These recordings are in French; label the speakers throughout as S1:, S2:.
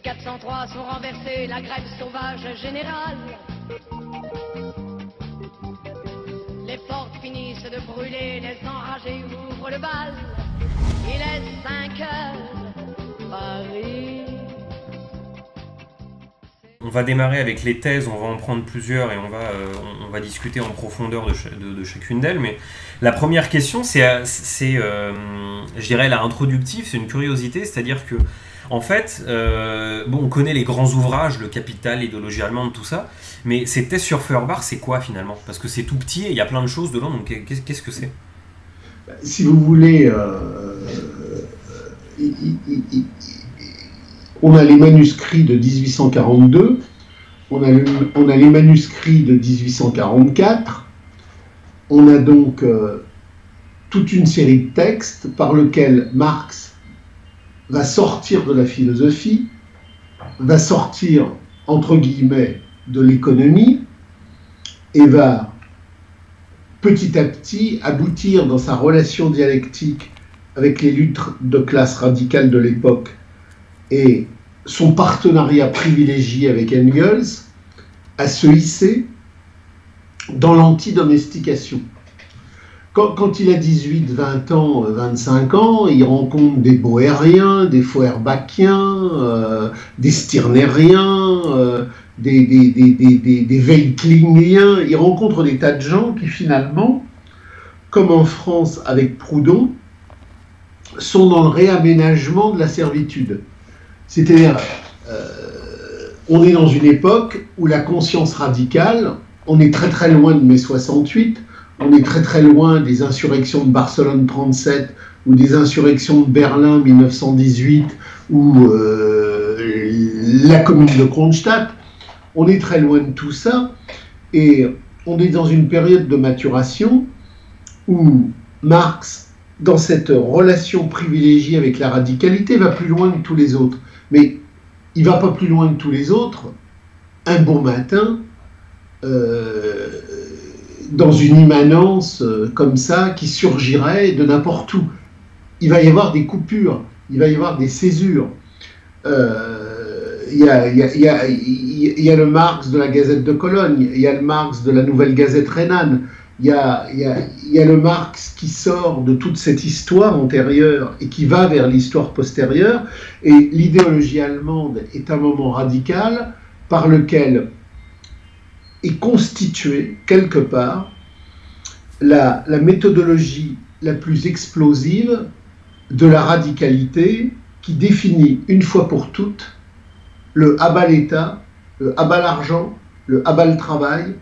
S1: 403 sont renversés, la grève sauvage générale. Les portes finissent de brûler, les enragés ouvrent le bal. Il est 5 heures, Paris.
S2: On va démarrer avec les thèses, on va en prendre plusieurs et on va discuter en profondeur de chacune d'elles. Mais la première question, c'est je dirais, la introductive, c'est une curiosité, c'est-à-dire que, en fait, on connaît les grands ouvrages, le Capital, l'idéologie allemande, tout ça, mais ces thèses sur Feuerbach, c'est quoi finalement? Parce que c'est tout petit et il y a plein de choses dedans, donc qu'est-ce que c'est?
S3: Si vous voulez, on a les manuscrits de 1842, on a les manuscrits de 1844, on a donc toute une série de textes par lesquels Marx va sortir de la philosophie, va sortir, entre guillemets, de l'économie, et va petit à petit aboutir dans sa relation dialectique avec les luttes de classe radicales de l'époque et son partenariat privilégié avec Engels à se hisser dans l'antidomestication. Quand il a 18, 20 ans, 25 ans, il rencontre des Boériens, des Feuerbachiens, des Stirneriens, des Weitlingiens. Il rencontre des tas de gens qui finalement, comme en France avec Proudhon, sont dans le réaménagement de la servitude. C'est-à-dire, on est dans une époque où la conscience radicale, on est très très loin de mai 68, on est très très loin des insurrections de Barcelone 37 ou des insurrections de Berlin 1918 ou la commune de Kronstadt. On est très loin de tout ça et on est dans une période de maturation où Marx, dans cette relation privilégiée avec la radicalité, va plus loin que tous les autres. Mais il ne va pas plus loin que tous les autres. Un beau matin, dans une immanence comme ça, qui surgirait de n'importe où. Il va y avoir des coupures, il va y avoir des césures. Il y a le Marx de la Gazette de Cologne, il y a le Marx de la Nouvelle Gazette rhénane, il y a le Marx qui sort de toute cette histoire antérieure et qui va vers l'histoire postérieure, et l'idéologie allemande est un moment radical par lequel est constituée, quelque part, la méthodologie la plus explosive de la radicalité qui définit une fois pour toutes le à bas l'État, le à bas l'argent, le à bas le travail,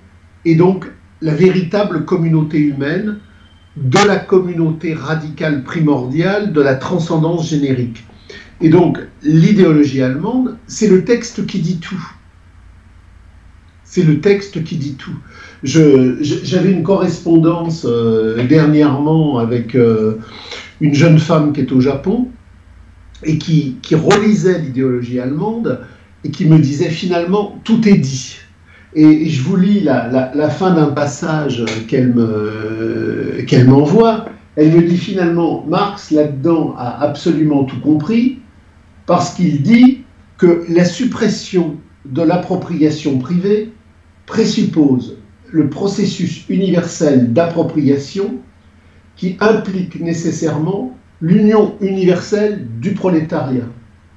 S3: et donc la véritable communauté humaine, de la communauté radicale primordiale, de la transcendance générique. Et donc, l'idéologie allemande, c'est le texte qui dit tout. C'est le texte qui dit tout. J'avais une correspondance dernièrement avec une jeune femme qui est au Japon et qui relisait l'idéologie allemande et qui me disait finalement, tout est dit. Et je vous lis la fin d'un passage qu'elle m'envoie. Elle me dit finalement, Marx là-dedans a absolument tout compris, parce qu'il dit que la suppression de l'appropriation privée présuppose le processus universel d'appropriation qui implique nécessairement l'union universelle du prolétariat.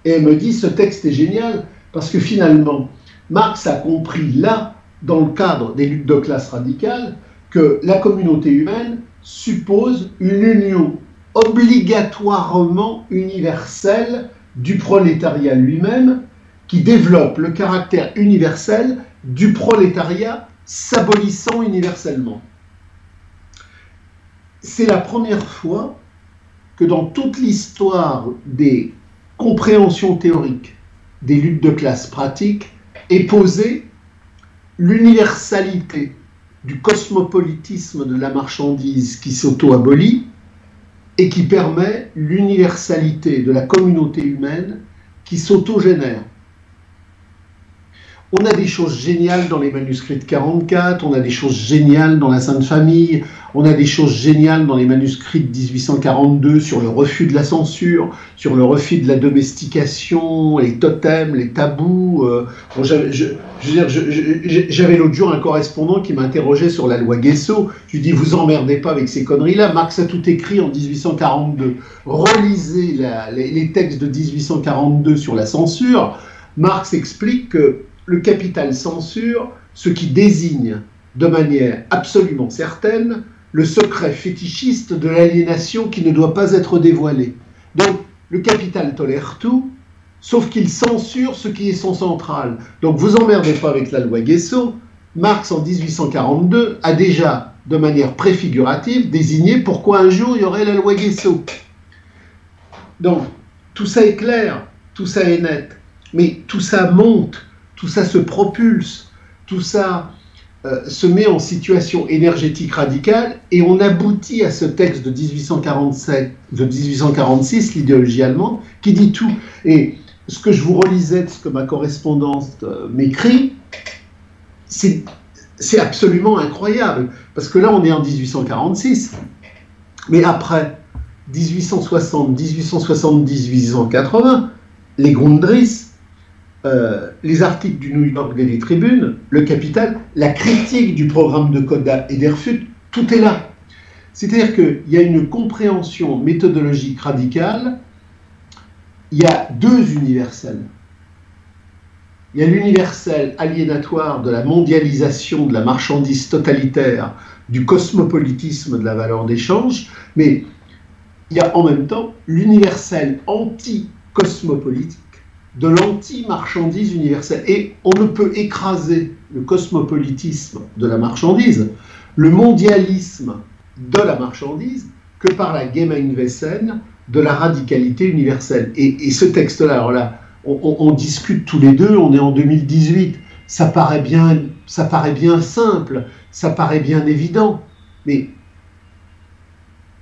S3: Et elle me dit, ce texte est génial, parce que finalement, Marx a compris là, dans le cadre des luttes de classe radicales, que la communauté humaine suppose une union obligatoirement universelle du prolétariat lui-même, qui développe le caractère universel du prolétariat s'abolissant universellement. C'est la première fois que dans toute l'histoire des compréhensions théoriques des luttes de classe pratiques est posée l'universalité du cosmopolitisme de la marchandise qui s'auto-abolit et qui permet l'universalité de la communauté humaine qui s'auto-génère. On a des choses géniales dans les manuscrits de 44, on a des choses géniales dans la Sainte Famille, On a des choses géniales dans les manuscrits de 1842 sur le refus de la censure, sur le refus de la domestication, les totems, les tabous. Bon, j'avais l'autre jour un correspondant qui m'interrogeait sur la loi Guesso. Je lui dis, vous emmerdez pas avec ces conneries-là. Marx a tout écrit en 1842. Relisez les textes de 1842 sur la censure. Marx explique que le capital censure ce qui désigne de manière absolument certaine le secret fétichiste de l'aliénation qui ne doit pas être dévoilé. Donc, le capital tolère tout, sauf qu'il censure ce qui est son central. Donc, vous emmerdez pas avec la loi Guesso. Marx, en 1842, a déjà, de manière préfigurative, désigné pourquoi un jour il y aurait la loi Guesso. Donc, tout ça est clair, tout ça est net, mais tout ça monte, tout ça se propulse, tout ça se met en situation énergétique radicale, et on aboutit à ce texte de 1846, l'idéologie allemande, qui dit tout. Et ce que je vous relisais de ce que ma correspondante m'écrit, c'est absolument incroyable, parce que là on est en 1846, mais après 1860, 1870, 1880, les Grundrisse, les articles du New York Daily Tribune, le Capital, la critique du programme de Koda et d'Erfurt, tout est là. C'est-à-dire qu'il y a une compréhension méthodologique radicale, il y a deux universels. Il y a l'universel aliénatoire de la mondialisation de la marchandise totalitaire, du cosmopolitisme de la valeur d'échange, mais il y a en même temps l'universel anti-cosmopolitique de l'anti-marchandise universelle. Et on ne peut écraser le cosmopolitisme de la marchandise, le mondialisme de la marchandise, que par la Gemeinwesen de la radicalité universelle. Et ce texte-là, alors là, on discute tous les deux, on est en 2018, ça paraît bien simple, ça paraît bien évident, mais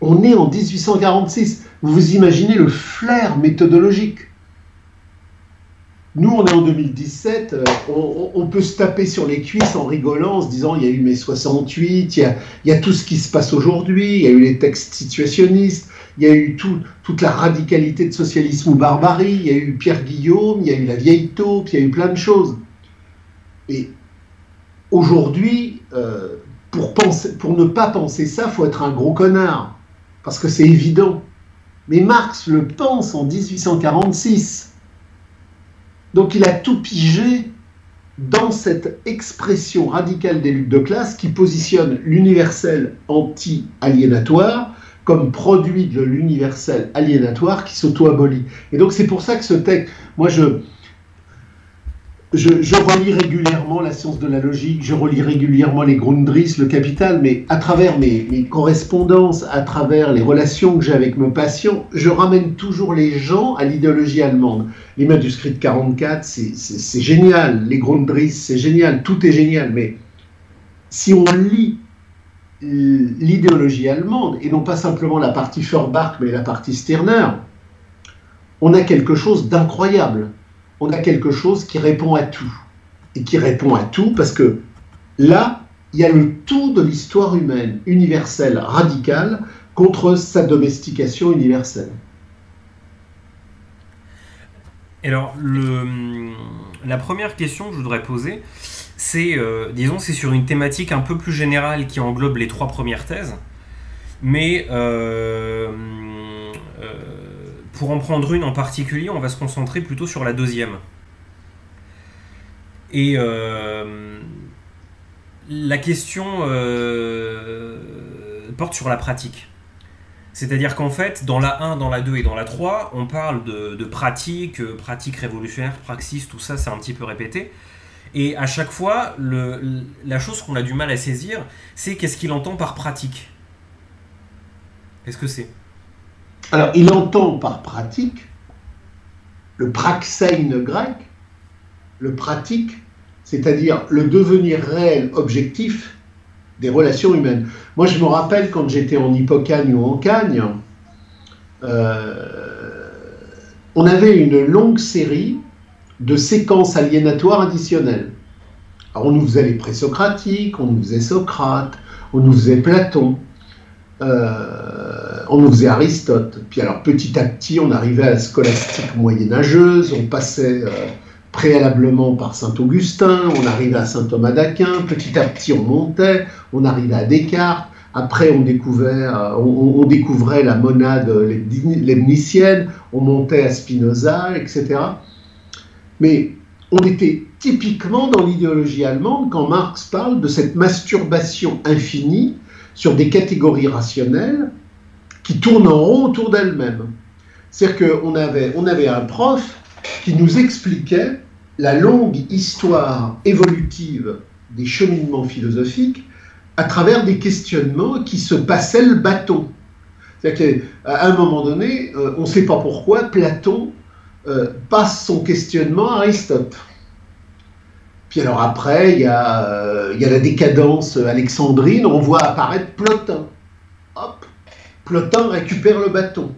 S3: on est en 1846. Vous imaginez le flair méthodologique. Nous, on est en 2017, on peut se taper sur les cuisses en rigolant, en se disant, il y a eu mai 68, il y a tout ce qui se passe aujourd'hui, il y a eu les textes situationnistes, il y a eu toute la radicalité de socialisme ou barbarie, il y a eu Pierre Guillaume, il y a eu la vieille taupe, il y a eu plein de choses. Et aujourd'hui, pour ne pas penser ça, il faut être un gros connard, parce que c'est évident. Mais Marx le pense en 1846. Donc il a tout pigé dans cette expression radicale des luttes de classe qui positionne l'universel anti-aliénatoire comme produit de l'universel aliénatoire qui s'auto-abolit. Et donc c'est pour ça que ce texte, moi je relis régulièrement la science de la logique, je relis régulièrement les Grundrisse, le Capital, mais à travers mes correspondances, à travers les relations que j'ai avec mes patients, je ramène toujours les gens à l'idéologie allemande. Les manuscrits de 44, c'est génial, les Grundrisse, c'est génial, tout est génial, mais si on lit l'idéologie allemande, et non pas simplement la partie Feuerbach, mais la partie Stirner, on a quelque chose d'incroyable. On a quelque chose qui répond à tout. Et qui répond à tout parce que là, il y a le tout de l'histoire humaine, universelle, radicale, contre sa domestication universelle.
S2: Alors, la première question que je voudrais poser, c'est, disons, c'est sur une thématique un peu plus générale qui englobe les trois premières thèses, mais pour en prendre une en particulier, on va se concentrer plutôt sur la deuxième. Et la question porte sur la pratique. C'est-à-dire qu'en fait, dans la 1, dans la 2 et dans la 3, on parle de pratique, pratique révolutionnaire, praxis, tout ça, c'est un petit peu répété. Et à chaque fois, la chose qu'on a du mal à saisir, c'est qu'est-ce qu'il entend par pratique. Qu'est-ce que c'est ?
S3: Alors, il entend par pratique le praxein grec, le pratique, c'est-à-dire le devenir réel, objectif des relations humaines. Moi, je me rappelle quand j'étais en Hippocagne ou en Cagne, on avait une longue série de séquences aliénatoires additionnelles. Alors, on nous faisait les présocratiques, on nous faisait Socrate, on nous faisait Platon. on nous faisait Aristote. Puis alors petit à petit, on arrivait à la scolastique moyenâgeuse, on passait préalablement par Saint-Augustin, on arrivait à Saint Thomas d'Aquin, petit à petit on montait, on arrivait à Descartes, après on découvrait la monade leibnizienne, on montait à Spinoza, etc. Mais on était typiquement dans l'idéologie allemande quand Marx parle de cette masturbation infinie sur des catégories rationnelles qui tournent en rond autour d'elles-mêmes. C'est-à-dire qu'on avait un prof qui nous expliquait la longue histoire évolutive des cheminements philosophiques à travers des questionnements qui se passaient le bâton. C'est-à-dire qu'à un moment donné, on ne sait pas pourquoi, Platon passe son questionnement à Aristote. Puis alors après, il y a la décadence alexandrine, on voit apparaître Plotin. Hop, Plotin récupère le bâton.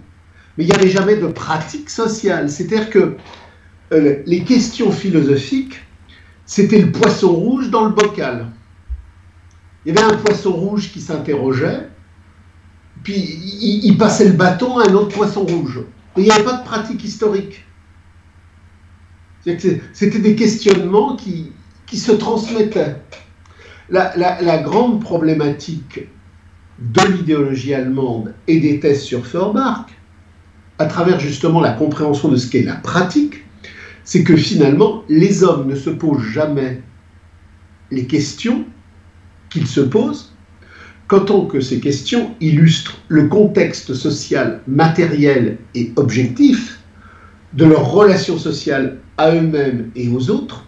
S3: Mais il n'y avait jamais de pratique sociale. C'est-à-dire que les questions philosophiques, c'était le poisson rouge dans le bocal. Il y avait un poisson rouge qui s'interrogeait, puis il passait le bâton à un autre poisson rouge. Et il n'y avait pas de pratique historique. C'était des questionnements qui se transmettaient. La grande problématique de l'idéologie allemande et des thèses sur Feuerbach, à travers justement la compréhension de ce qu'est la pratique, c'est que finalement, les hommes ne se posent jamais les questions qu'ils se posent qu'en tant que ces questions illustrent le contexte social, matériel et objectif de leurs relations sociales à eux-mêmes et aux autres,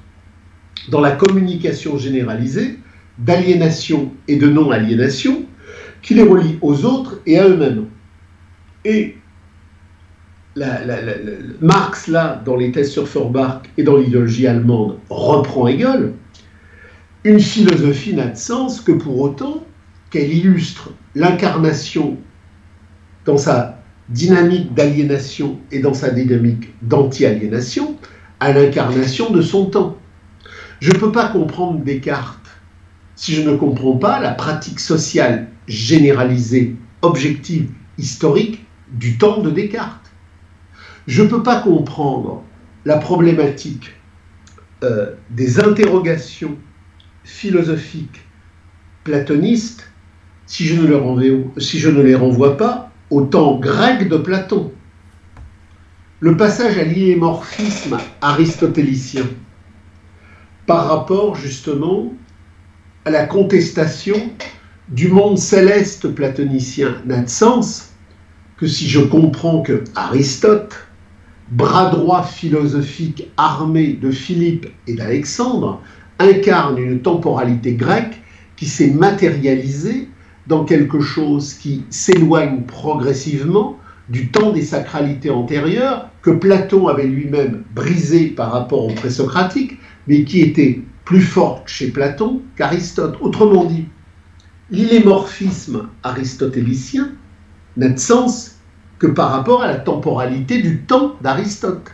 S3: dans la communication généralisée d'aliénation et de non-aliénation qui les relie aux autres et à eux-mêmes. Et Marx, là, dans les thèses sur Feuerbach et dans l'idéologie allemande, reprend Hegel. Une philosophie n'a de sens que pour autant qu'elle illustre l'incarnation dans sa dynamique d'aliénation et dans sa dynamique d'anti-aliénation à l'incarnation de son temps. Je ne peux pas comprendre Descartes si je ne comprends pas la pratique sociale généralisée, objective, historique du temps de Descartes. Je ne peux pas comprendre la problématique des interrogations philosophiques platonistes si je ne les renvoie pas au temps grec de Platon. Le passage à l'illémorphisme aristotélicien par rapport justement à la contestation du monde céleste platonicien n'a de sens que si je comprends que Aristote, bras droit philosophique armé de Philippe et d'Alexandre, incarne une temporalité grecque qui s'est matérialisée dans quelque chose qui s'éloigne progressivement du temps des sacralités antérieures que Platon avait lui-même brisé par rapport aux présocratiques, mais qui était plus forte chez Platon qu'Aristote. Autrement dit, l'illémorphisme aristotélicien n'a de sens que par rapport à la temporalité du temps d'Aristote.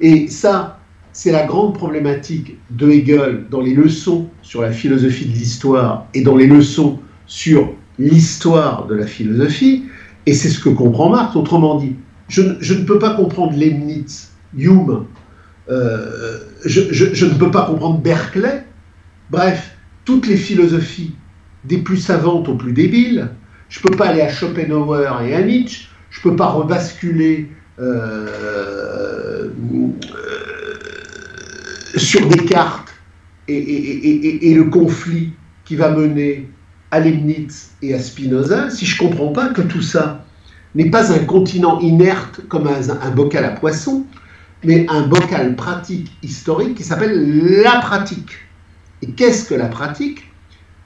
S3: Et ça, c'est la grande problématique de Hegel dans les leçons sur la philosophie de l'histoire et dans les leçons sur l'histoire de la philosophie, et c'est ce que comprend Marx. Autrement dit, je ne peux pas comprendre Leibniz, Hume, je ne peux pas comprendre Berkeley, bref, toutes les philosophies, des plus savantes aux plus débiles. Je ne peux pas aller à Schopenhauer et à Nietzsche, je ne peux pas rebasculer sur Descartes et le conflit qui va mener à Leibniz et à Spinoza, si je ne comprends pas que tout ça n'est pas un continent inerte comme un bocal à poisson, mais un bocal pratique historique qui s'appelle la pratique. Et qu'est-ce que la pratique?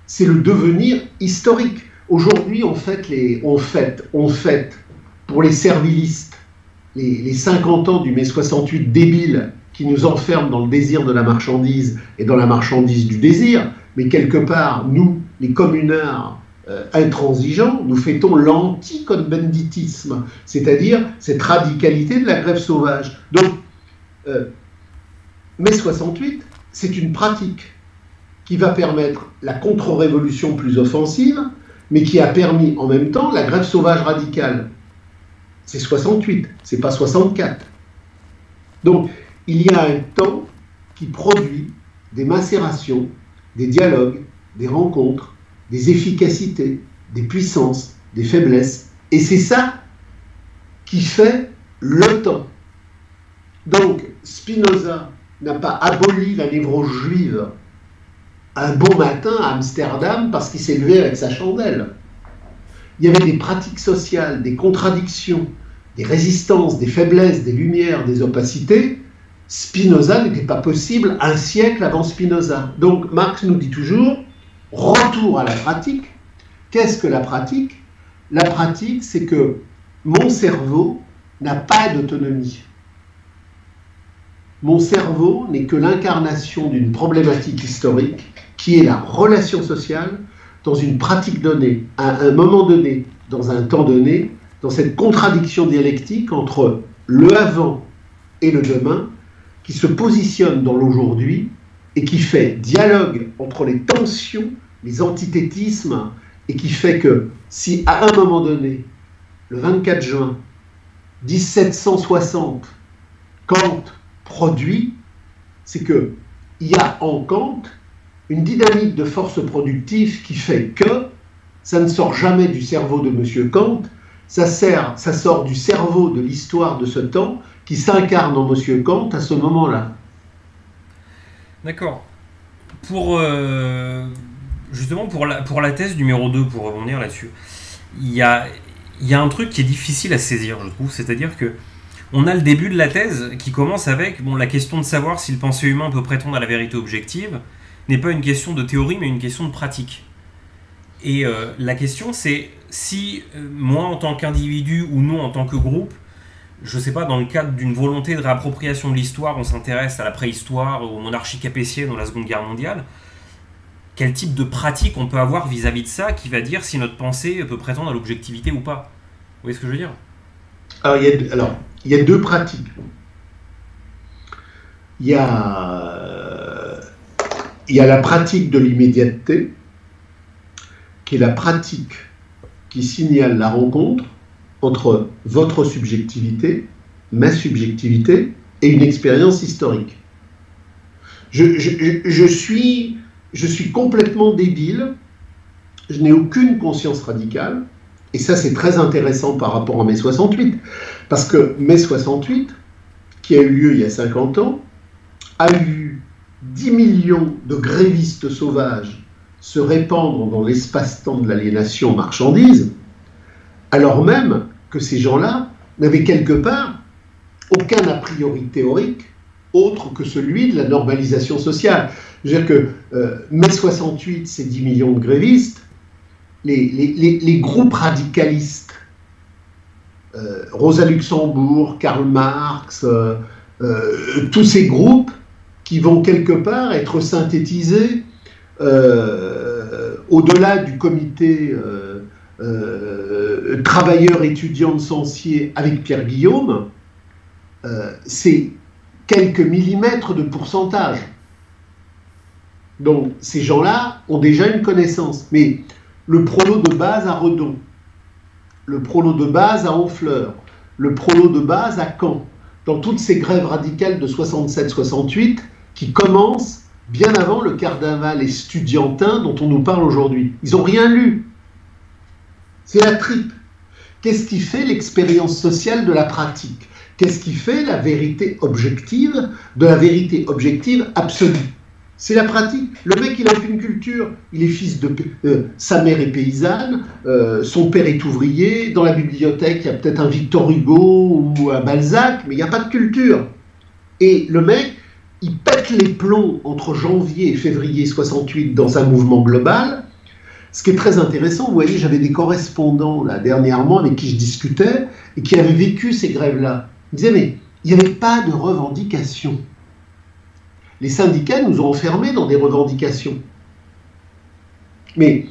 S3: C'est le devenir historique. Aujourd'hui, on fête pour les servilistes les 50 ans du mai 68 débile qui nous enferment dans le désir de la marchandise et dans la marchandise du désir, mais quelque part, nous, les communards intransigeants, nous fêtons l'anti-cohn-benditisme, c'est-à-dire cette radicalité de la grève sauvage. Donc, mai 68, c'est une pratique qui va permettre la contre-révolution plus offensive, mais qui a permis en même temps la grève sauvage radicale. C'est 68, c'est pas 64. Donc, il y a un temps qui produit des macérations, des dialogues, des rencontres, des efficacités, des puissances, des faiblesses. Et c'est ça qui fait le temps. Donc, Spinoza n'a pas aboli la névrose juive un beau matin à Amsterdam parce qu'il s'est levé avec sa chandelle. Il y avait des pratiques sociales, des contradictions, des résistances, des faiblesses, des lumières, des opacités. Spinoza n'était pas possible un siècle avant Spinoza. Donc Marx nous dit toujours, retour à la pratique. Qu'est-ce que la pratique? La pratique, c'est que mon cerveau n'a pas d'autonomie. Mon cerveau n'est que l'incarnation d'une problématique historique qui est la relation sociale dans une pratique donnée, à un moment donné, dans un temps donné, dans cette contradiction dialectique entre le avant et le demain, qui se positionne dans l'aujourd'hui et qui fait dialogue entre les tensions, les antithétismes, et qui fait que si à un moment donné, le 24 juin 1760, Kant produit, c'est qu'il y a en Kant une dynamique de force productive qui fait que ça ne sort jamais du cerveau de M. Kant, ça sort du cerveau de l'histoire de ce temps qui s'incarne en M. Kant à ce moment-là.
S2: D'accord. Justement, pour la thèse numéro 2, pour rebondir là-dessus, il y a un truc qui est difficile à saisir, je trouve, c'est-à-dire que on a le début de la thèse qui commence avec la question de savoir si le pensée humain peut prétendre à la vérité objective n'est pas une question de théorie, mais une question de pratique. Et la question, c'est si moi, en tant qu'individu, ou nous, en tant que groupe, je ne sais pas, dans le cadre d'une volonté de réappropriation de l'histoire, on s'intéresse à la préhistoire, aux monarchies capétiennes dans la Seconde Guerre mondiale, quel type de pratique on peut avoir vis-à-vis de ça qui va dire si notre pensée peut prétendre à l'objectivité ou pas? Vous voyez ce que je veux dire?
S3: Alors, il y a deux pratiques. Il y a la pratique de l'immédiateté, qui est la pratique qui signale la rencontre entre votre subjectivité, ma subjectivité, et une expérience historique. Je suis complètement débile, je n'ai aucune conscience radicale, et ça c'est très intéressant par rapport à mai 68, parce que mai 68, qui a eu lieu il y a 50 ans, a eu 10 millions de grévistes sauvages se répandre dans l'espace-temps de l'aliénation marchandise, alors même que ces gens-là n'avaient quelque part aucun a priori théorique autre que celui de la normalisation sociale. Je veux dire que mai 68, c'est 10 millions de grévistes, les groupes radicalistes, Rosa Luxembourg, Karl Marx, tous ces groupes qui vont quelque part être synthétisés au-delà du comité travailleurs étudiants de Censier avec Pierre Guillaume, c'est quelques millimètres de pourcentage. Donc ces gens-là ont déjà une connaissance. Mais le prolo de base à Redon, le prolo de base à Honfleur, le prolo de base à Caen, dans toutes ces grèves radicales de 67-68 qui commencent bien avant le carnaval estudiantin dont on nous parle aujourd'hui. Ils n'ont rien lu. C'est la tripe. Qu'est-ce qui fait l'expérience sociale de la pratique? Qu'est-ce qui fait la vérité objective de la vérité objective absolue? C'est la pratique. Le mec, il n'a aucune culture. Il est fils de... sa mère est paysanne, son père est ouvrier. Dans la bibliothèque, il y a peut-être un Victor Hugo ou un Balzac, mais il n'y a pas de culture. Et le mec, il pète les plombs entre janvier et février 68 dans un mouvement global. Ce qui est très intéressant, vous voyez, j'avais des correspondants là dernièrement avec qui je discutais et qui avaient vécu ces grèves-là. Ils disaient, mais il n'y avait pas de revendication. Les syndicats nous ont enfermés dans des revendications. Mais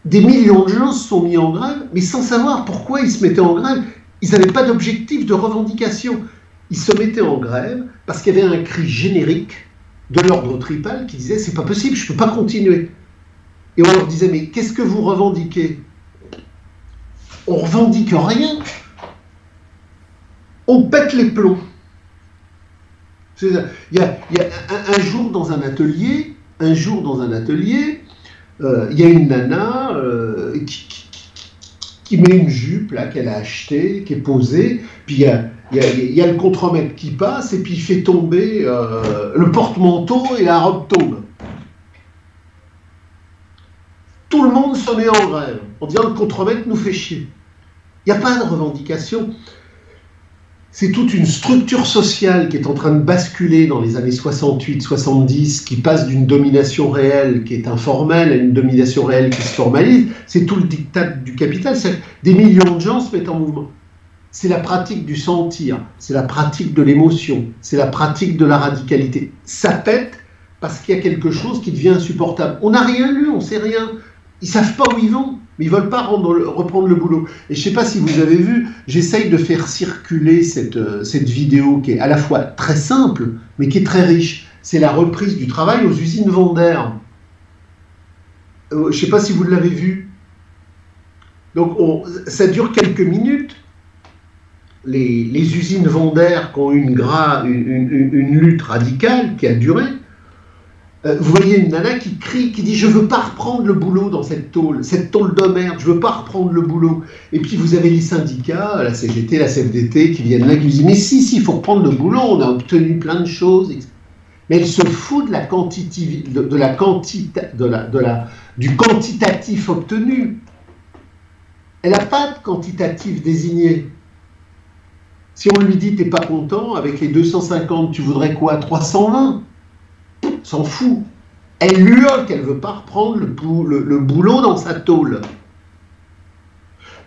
S3: des millions de gens se sont mis en grève, mais sans savoir pourquoi ils se mettaient en grève. Ils n'avaient pas d'objectif de revendication. Ils se mettaient en grève parce qu'il y avait un cri générique de l'ordre tripal qui disait « c'est pas possible, je ne peux pas continuer ». Et on leur disait, mais qu'est-ce que vous revendiquez? On revendique rien. On pète les plombs. Il y a un jour dans un atelier, il y a une nana qui met une jupe là qu'elle a achetée, qui est posée, puis il y a le contremaître qui passe et puis il fait tomber le porte-manteau et la robe tombe. Tout le monde se met en grève en disant le contremaître nous fait chier. Il n'y a pas de revendication. C'est toute une structure sociale qui est en train de basculer dans les années 68-70, qui passe d'une domination réelle qui est informelle à une domination réelle qui se formalise. C'est tout le diktat du capital. Des millions de gens se mettent en mouvement. C'est la pratique du sentir, c'est la pratique de l'émotion, c'est la pratique de la radicalité. Ça pète parce qu'il y a quelque chose qui devient insupportable. On n'a rien lu, on ne sait rien. Ils ne savent pas où ils vont, mais ils ne veulent pas reprendre le boulot. Et je ne sais pas si vous avez vu, j'essaye de faire circuler cette vidéo qui est à la fois très simple, mais qui est très riche. C'est la reprise du travail aux usines Wender. Je ne sais pas si vous l'avez vu. Donc ça dure quelques minutes. Les usines Wender qui ont eu une lutte radicale qui a duré. Vous voyez une nana qui crie, qui dit « Je ne veux pas reprendre le boulot dans cette tôle de merde, je ne veux pas reprendre le boulot. » Et puis vous avez les syndicats, la CGT, la CFDT, qui viennent là, qui disent « Mais si, il faut reprendre le boulot, on a obtenu plein de choses. » Mais elle se fout de la du quantitatif obtenu. Elle n'a pas de quantitatif désigné. Si on lui dit « T'es pas content, avec les 250, tu voudrais quoi? 320 ?» S'en fout. Elle hurle qu'elle ne veut pas reprendre le boulot dans sa tôle.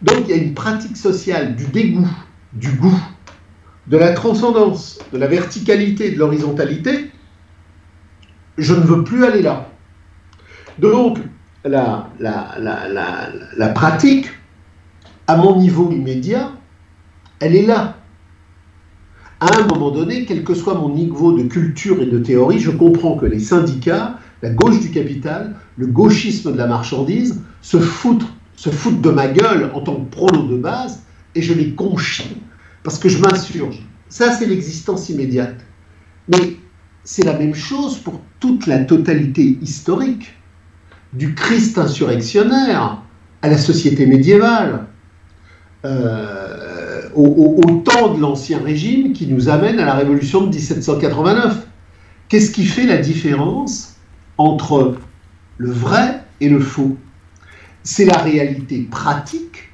S3: Donc il y a une pratique sociale du dégoût, du goût, de la transcendance, de la verticalité, de l'horizontalité. Je ne veux plus aller là. Donc la pratique, à mon niveau immédiat, elle est là. À un moment donné, quel que soit mon niveau de culture et de théorie, je comprends que les syndicats, la gauche du capital, le gauchisme de la marchandise, se foutent de ma gueule en tant que prolo de base, et je les conchis, parce que je m'insurge. Ça, c'est l'existence immédiate. Mais c'est la même chose pour toute la totalité historique, du Christ insurrectionnaire à la société médiévale, au temps de l'Ancien Régime qui nous amène à la Révolution de 1789. Qu'est-ce qui fait la différence entre le vrai et le faux? C'est la réalité pratique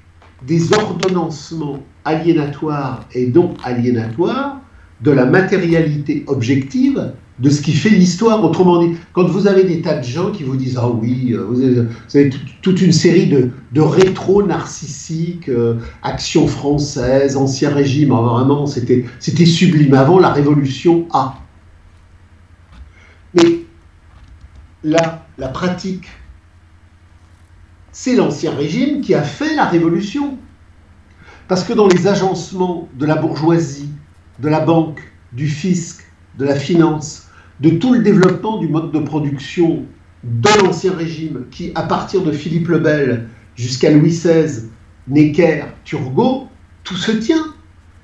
S3: des ordonnancements aliénatoires et non aliénatoires de la matérialité objective de ce qui fait l'histoire. Autrement dit, quand vous avez des tas de gens qui vous disent « Ah oui, vous avez toute une série de rétro-narcissiques, Action française, Ancien Régime, vraiment, c'était sublime, avant la Révolution A. » Mais là, la pratique, c'est l'Ancien Régime qui a fait la Révolution. Parce que dans les agencements de la bourgeoisie, de la banque, du fisc, de la finance, de tout le développement du mode de production de l'Ancien Régime, qui, à partir de Philippe le Bel jusqu'à Louis XVI, Necker, Turgot, tout se tient.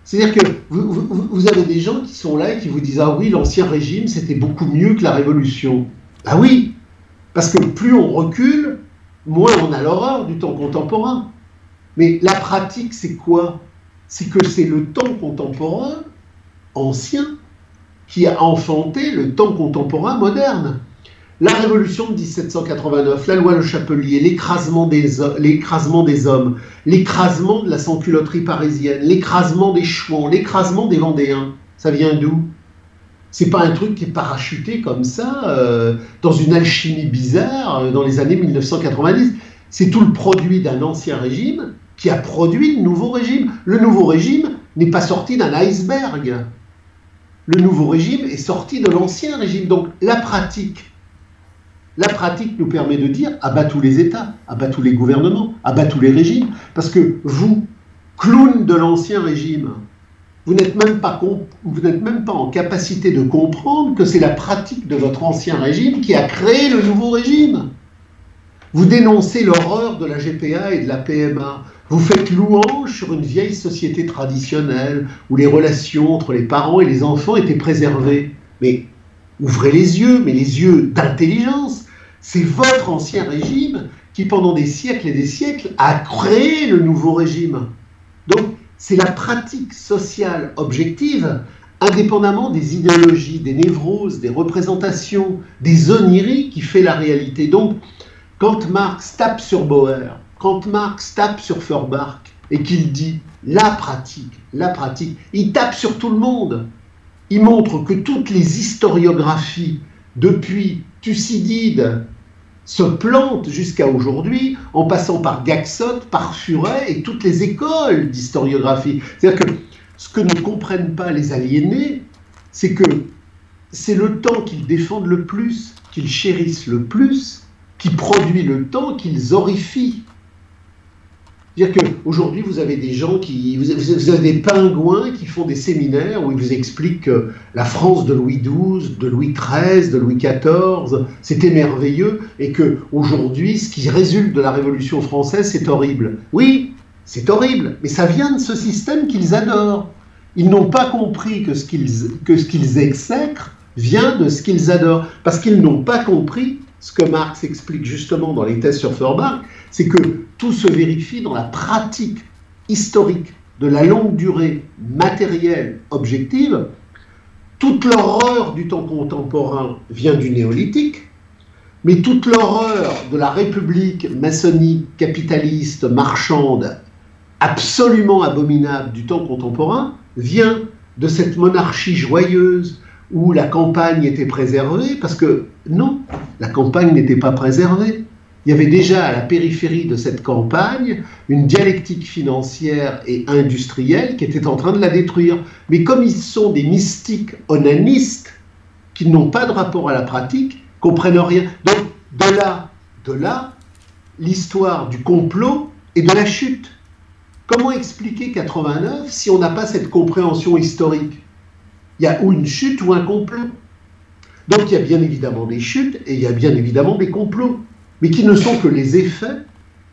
S3: C'est-à-dire que vous avez des gens qui sont là et qui vous disent « Ah oui, l'Ancien Régime, c'était beaucoup mieux que la Révolution. » Ah oui, parce que plus on recule, moins on a l'horreur du temps contemporain. Mais la pratique, c'est quoi? C'est que c'est le temps contemporain ancien qui a enfanté le temps contemporain moderne. La Révolution de 1789, la loi Le Chapelier, l'écrasement des hommes, l'écrasement de la sans-culotterie parisienne, l'écrasement des Chouans, l'écrasement des Vendéens, ça vient d'où? C'est pas un truc qui est parachuté comme ça, dans une alchimie bizarre, dans les années 1990. C'est tout le produit d'un ancien régime qui a produit le nouveau régime. Le nouveau régime n'est pas sorti d'un iceberg. Le nouveau régime est sorti de l'ancien régime. Donc la pratique nous permet de dire « abat tous les États, abat tous les gouvernements, abat tous les régimes ». Parce que vous, clown de l'ancien régime, vous n'êtes même pas en capacité de comprendre que c'est la pratique de votre ancien régime qui a créé le nouveau régime. Vous dénoncez l'horreur de la GPA et de la PMA. Vous faites louange sur une vieille société traditionnelle où les relations entre les parents et les enfants étaient préservées. Mais ouvrez les yeux, mais les yeux d'intelligence. C'est votre ancien régime qui, pendant des siècles et des siècles, a créé le nouveau régime. Donc, c'est la pratique sociale objective, indépendamment des idéologies, des névroses, des représentations, des oniriques, qui fait la réalité. Donc, quand Marx tape sur Bauer, quand Marx tape sur Feuerbach, et qu'il dit la pratique, il tape sur tout le monde. Il montre que toutes les historiographies, depuis Thucydide, se plantent jusqu'à aujourd'hui, en passant par Gaxote, par Furet et toutes les écoles d'historiographie. C'est-à-dire que ce que ne comprennent pas les aliénés, c'est que c'est le temps qu'ils défendent le plus, qu'ils chérissent le plus, qui produit le temps qu'ils horrifient. C'est-à-dire qu'aujourd'hui, vous avez des gens vous avez des pingouins qui font des séminaires où ils vous expliquent que la France de Louis XII, de Louis XIII, de Louis XIV, c'était merveilleux et qu'aujourd'hui, ce qui résulte de la Révolution française, c'est horrible. Oui, c'est horrible, mais ça vient de ce système qu'ils adorent. Ils n'ont pas compris que ce qu'ils exècrent vient de ce qu'ils adorent, parce qu'ils n'ont pas compris ce que Marx explique justement dans les thèses sur Feuerbach, c'est que tout se vérifie dans la pratique historique de la longue durée matérielle objective. Toute l'horreur du temps contemporain vient du néolithique, mais toute l'horreur de la République maçonnique, capitaliste, marchande, absolument abominable du temps contemporain, vient de cette monarchie joyeuse où la campagne était préservée, parce que non, la campagne n'était pas préservée. Il y avait déjà à la périphérie de cette campagne une dialectique financière et industrielle qui était en train de la détruire. Mais comme ils sont des mystiques onanistes qui n'ont pas de rapport à la pratique, comprennent rien. Donc de là, l'histoire du complot et de la chute. Comment expliquer 89 si on n'a pas cette compréhension historique? Il y a ou une chute ou un complot. Donc il y a bien évidemment des chutes et il y a bien évidemment des complots, mais qui ne sont que les effets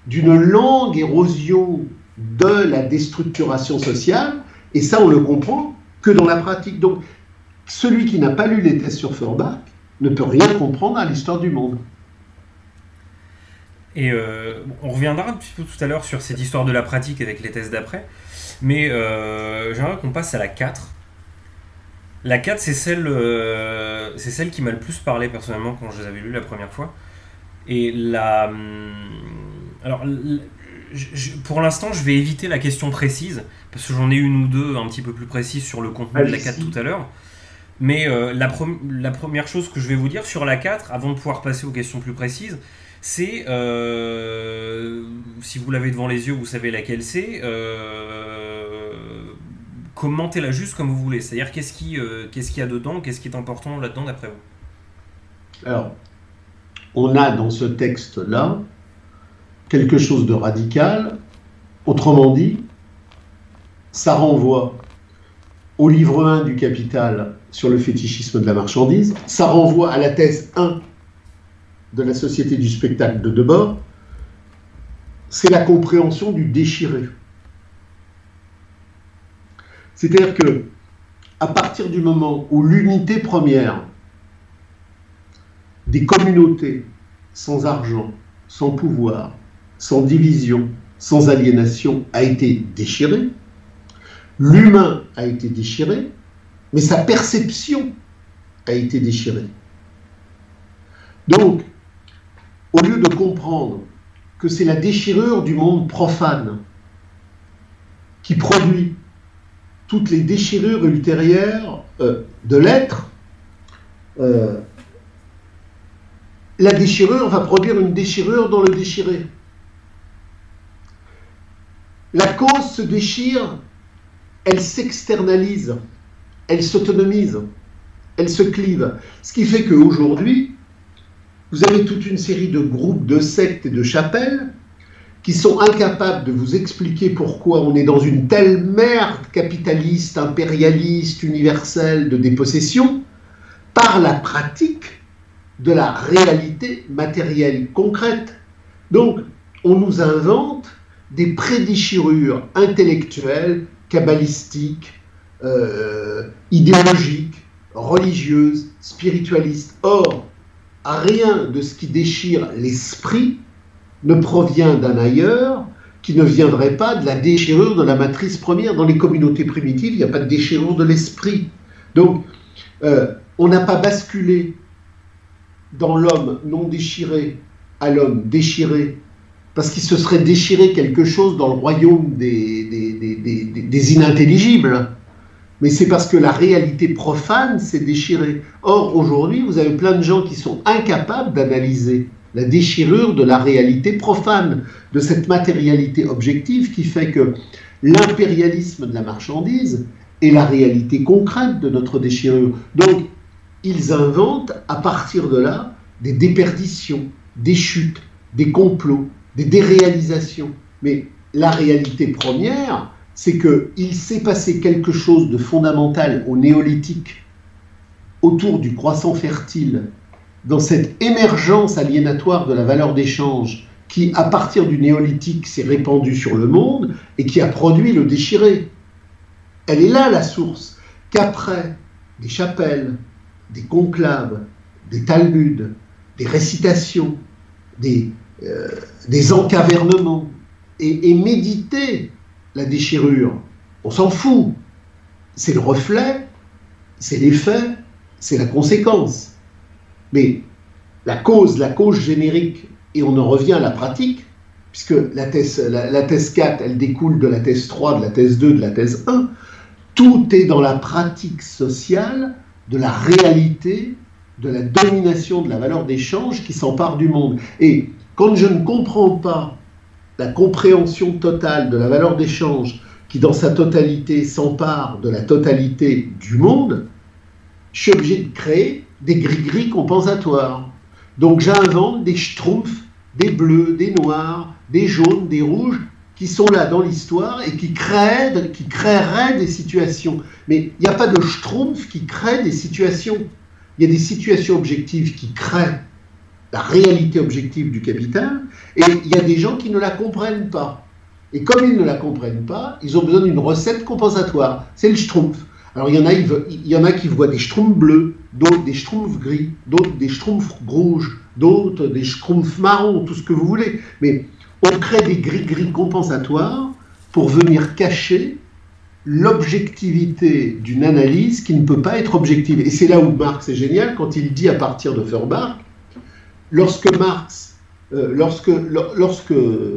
S3: d'une longue érosion de la déstructuration sociale, et ça on le comprend que dans la pratique. Donc celui qui n'a pas lu les thèses sur Feuerbach ne peut rien comprendre à l'histoire du monde.
S2: Et on reviendra un petit peu tout à l'heure sur cette histoire de la pratique avec les thèses d'après, mais j'aimerais qu'on passe à la 4. La 4, c'est celle qui m'a le plus parlé personnellement quand je les avais lues la première fois. Et alors, pour l'instant, je vais éviter la question précise, parce que j'en ai une ou deux un petit peu plus précises sur le contenu de la 4 tout à l'heure. Mais la première chose que je vais vous dire sur la 4, avant de pouvoir passer aux questions plus précises, c'est, si vous l'avez devant les yeux, vous savez laquelle c'est, commentez-la juste comme vous voulez. C'est-à-dire, qu'est-ce qu'il y a dedans, qu'est-ce qui est important là-dedans d'après vous?
S3: Alors, on a dans ce texte-là quelque chose de radical. Autrement dit, ça renvoie au livre 1 du Capital sur le fétichisme de la marchandise, ça renvoie à la thèse 1 de la Société du spectacle de Debord, c'est la compréhension du déchiré. C'est-à-dire que, à partir du moment où l'unité première des communautés sans argent, sans pouvoir, sans division, sans aliénation a été déchirée, l'humain a été déchiré, mais sa perception a été déchirée. Donc, au lieu de comprendre que c'est la déchirure du monde profane qui produit toutes les déchirures ultérieures de l'être, la déchirure va produire une déchirure dans le déchiré. La cause se déchire, elle s'externalise, elle s'autonomise, elle se clive. Ce qui fait qu'aujourd'hui, vous avez toute une série de groupes, de sectes et de chapelles qui sont incapables de vous expliquer pourquoi on est dans une telle merde capitaliste, impérialiste, universelle de dépossession, par la pratique de la réalité matérielle concrète. Donc, on nous invente des prédéchirures intellectuelles, kabbalistiques, idéologiques, religieuses, spiritualistes. Or, rien de ce qui déchire l'esprit ne provient d'un ailleurs qui ne viendrait pas de la déchirure de la matrice première. Dans les communautés primitives, il n'y a pas de déchirure de l'esprit. Donc, on n'a pas basculé dans l'homme non déchiré à l'homme déchiré, parce qu'il se serait déchiré quelque chose dans le royaume des inintelligibles. Mais c'est parce que la réalité profane s'est déchirée. Or, aujourd'hui, vous avez plein de gens qui sont incapables d'analyser la déchirure de la réalité profane, de cette matérialité objective qui fait que l'impérialisme de la marchandise est la réalité concrète de notre déchirure. Donc, ils inventent à partir de là des déperditions, des chutes, des complots, des déréalisations. Mais la réalité première, c'est qu'il s'est passé quelque chose de fondamental au néolithique, autour du croissant fertile, dans cette émergence aliénatoire de la valeur d'échange qui, à partir du néolithique, s'est répandue sur le monde et qui a produit le déchiré. Elle est là, la source, qu'après des chapelles, des conclaves, des talmuds, des récitations, des encavernements, et méditer la déchirure, on s'en fout. C'est le reflet, c'est l'effet, c'est la conséquence. Mais la cause générique, et on en revient à la pratique, puisque la thèse 4, elle découle de la thèse 3, de la thèse 2, de la thèse 1, tout est dans la pratique sociale de la réalité, de la domination de la valeur d'échange qui s'empare du monde. Et quand je ne comprends pas la compréhension totale de la valeur d'échange qui, dans sa totalité, s'empare de la totalité du monde, je suis obligé de créer des gris-gris compensatoires. Donc j'invente des schtroumpfs, des bleus, des noirs, des jaunes, des rouges, qui sont là dans l'histoire et qui créeraient des situations. Mais il n'y a pas de schtroumpf qui crée des situations. Il y a des situations objectives qui créent la réalité objective du capital, et il y a des gens qui ne la comprennent pas. Et comme ils ne la comprennent pas, ils ont besoin d'une recette compensatoire. C'est le schtroumpf. Alors il y en a qui voient des schtroumpfs bleus, d'autres des schtroumpfs gris, d'autres des schtroumpfs rouges, d'autres des schtroumpfs marrons, tout ce que vous voulez. Mais on crée des gris-gris compensatoires pour venir cacher l'objectivité d'une analyse qui ne peut pas être objective. Et c'est là où Marx est génial, quand il dit à partir de Feuerbach, lorsque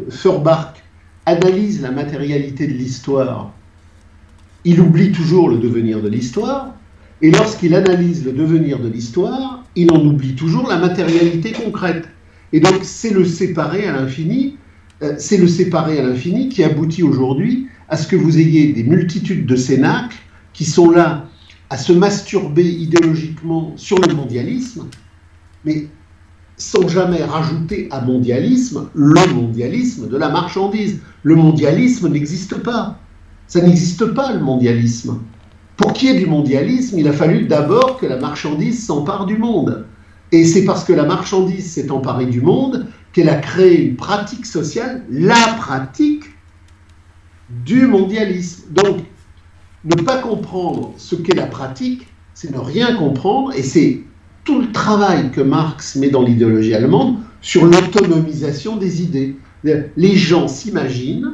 S3: Feuerbach analyse la matérialité de l'histoire, il oublie toujours le devenir de l'histoire, et lorsqu'il analyse le devenir de l'histoire, il en oublie toujours la matérialité concrète. Et donc c'est le séparer à l'infini, qui aboutit aujourd'hui à ce que vous ayez des multitudes de cénacles qui sont là à se masturber idéologiquement sur le mondialisme, mais sans jamais rajouter à mondialisme le mondialisme de la marchandise. Le mondialisme n'existe pas. Ça n'existe pas, le mondialisme. Pour qu'il y ait du mondialisme, il a fallu d'abord que la marchandise s'empare du monde. Et c'est parce que la marchandise s'est emparée du monde qu'elle a créé une pratique sociale, la pratique du mondialisme. Donc, ne pas comprendre ce qu'est la pratique, c'est ne rien comprendre, et c'est tout le travail que Marx met dans l'idéologie allemande sur l'autonomisation des idées. Les gens s'imaginent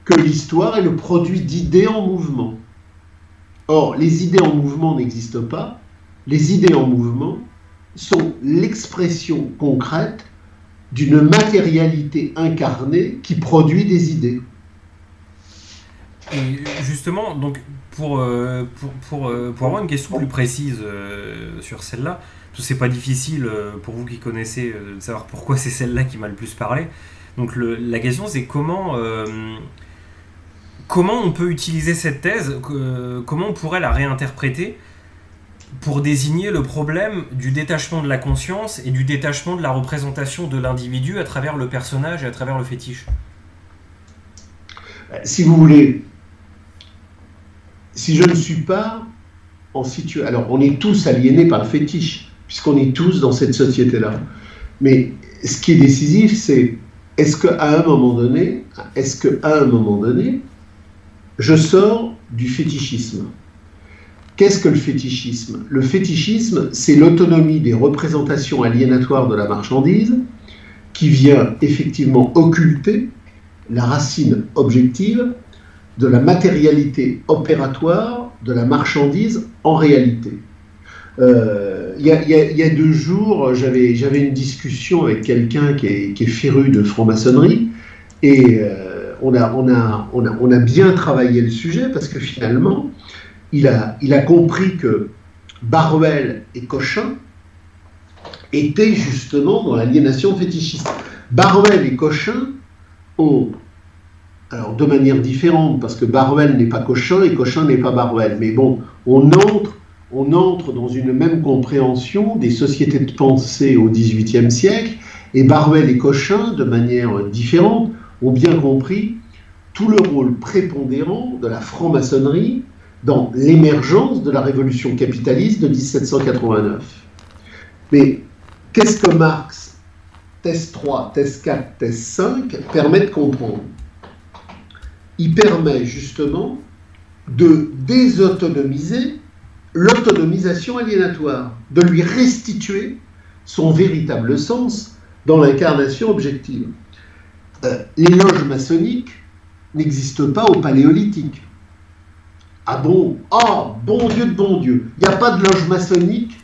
S3: que l'histoire est le produit d'idées en mouvement. Or, les idées en mouvement n'existent pas. Les idées en mouvement sont l'expression concrète d'une matérialité incarnée qui produit des idées.
S2: Et justement, donc, pour avoir une question plus précise sur celle-là, parce que c'est pas difficile pour vous qui connaissez de savoir pourquoi c'est celle-là qui m'a le plus parlé. Donc la question c'est comment on peut utiliser cette thèse, comment on pourrait la réinterpréter pour désigner le problème du détachement de la conscience et du détachement de la représentation de l'individu à travers le personnage et à travers le fétiche.
S3: Si vous voulez, si je ne suis pas en situation... Alors, on est tous aliénés par le fétiche, puisqu'on est tous dans cette société-là. Mais ce qui est décisif, c'est est-ce qu'à un moment donné, je sors du fétichisme? Qu'est-ce que le fétichisme? Le fétichisme, c'est l'autonomie des représentations aliénatoires de la marchandise qui vient effectivement occulter la racine objective de la matérialité opératoire de la marchandise en réalité. Il y a 2 jours, j'avais une discussion avec quelqu'un qui est féru de franc-maçonnerie et on a bien travaillé le sujet parce que finalement, il a compris que Baruel et Cochin étaient justement dans l'aliénation fétichiste. Baruel et Cochin ont, alors de manière différente, parce que Baruel n'est pas Cochin et Cochin n'est pas Baruel, mais bon, on entre dans une même compréhension des sociétés de pensée au XVIIIe siècle, et Baruel et Cochin, de manière différente, ont bien compris tout le rôle prépondérant de la franc-maçonnerie dans l'émergence de la révolution capitaliste de 1789. Mais qu'est-ce que Marx, thèse 3, thèse 4, thèse 5, permet de comprendre? Il permet justement de désautonomiser l'autonomisation aliénatoire, de lui restituer son véritable sens dans l'incarnation objective. Les loges maçonniques n'existent pas au Paléolithique. Ah bon? Ah, bon Dieu de bon Dieu! Il n'y a pas de loge maçonnique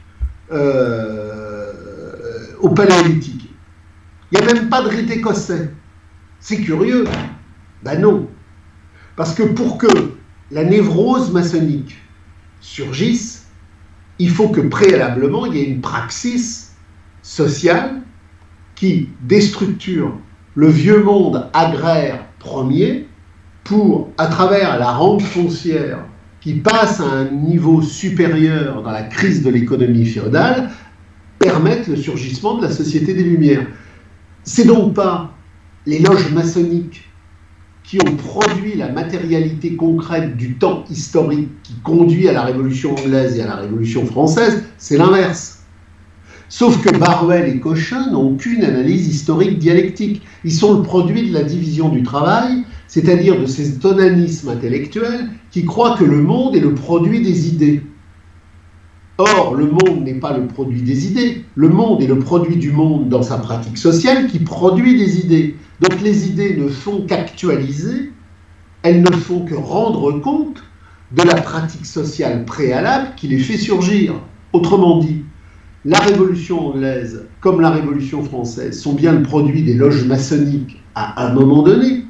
S3: au Paléolithique. Il n'y a même pas de rite écossais. C'est curieux. Ben non. Parce que pour que la névrose maçonnique surgisse, il faut que préalablement il y ait une praxis sociale qui déstructure le vieux monde agraire premier pour, à travers la rente foncière qui passe à un niveau supérieur dans la crise de l'économie féodale, permettre le surgissement de la Société des Lumières. C'est donc pas les loges maçonniques qui ont produit la matérialité concrète du temps historique qui conduit à la Révolution anglaise et à la Révolution française, c'est l'inverse. Sauf que Baruel et Cochin n'ont qu'une analyse historique dialectique. Ils sont le produit de la division du travail, c'est-à-dire de ces onanismes intellectuels qui croient que le monde est le produit des idées. Or, le monde n'est pas le produit des idées. Le monde est le produit du monde dans sa pratique sociale qui produit des idées. Donc les idées ne font qu'actualiser, elles ne font que rendre compte de la pratique sociale préalable qui les fait surgir. Autrement dit, la Révolution anglaise comme la Révolution française sont bien le produit des loges maçonniques à un moment donné,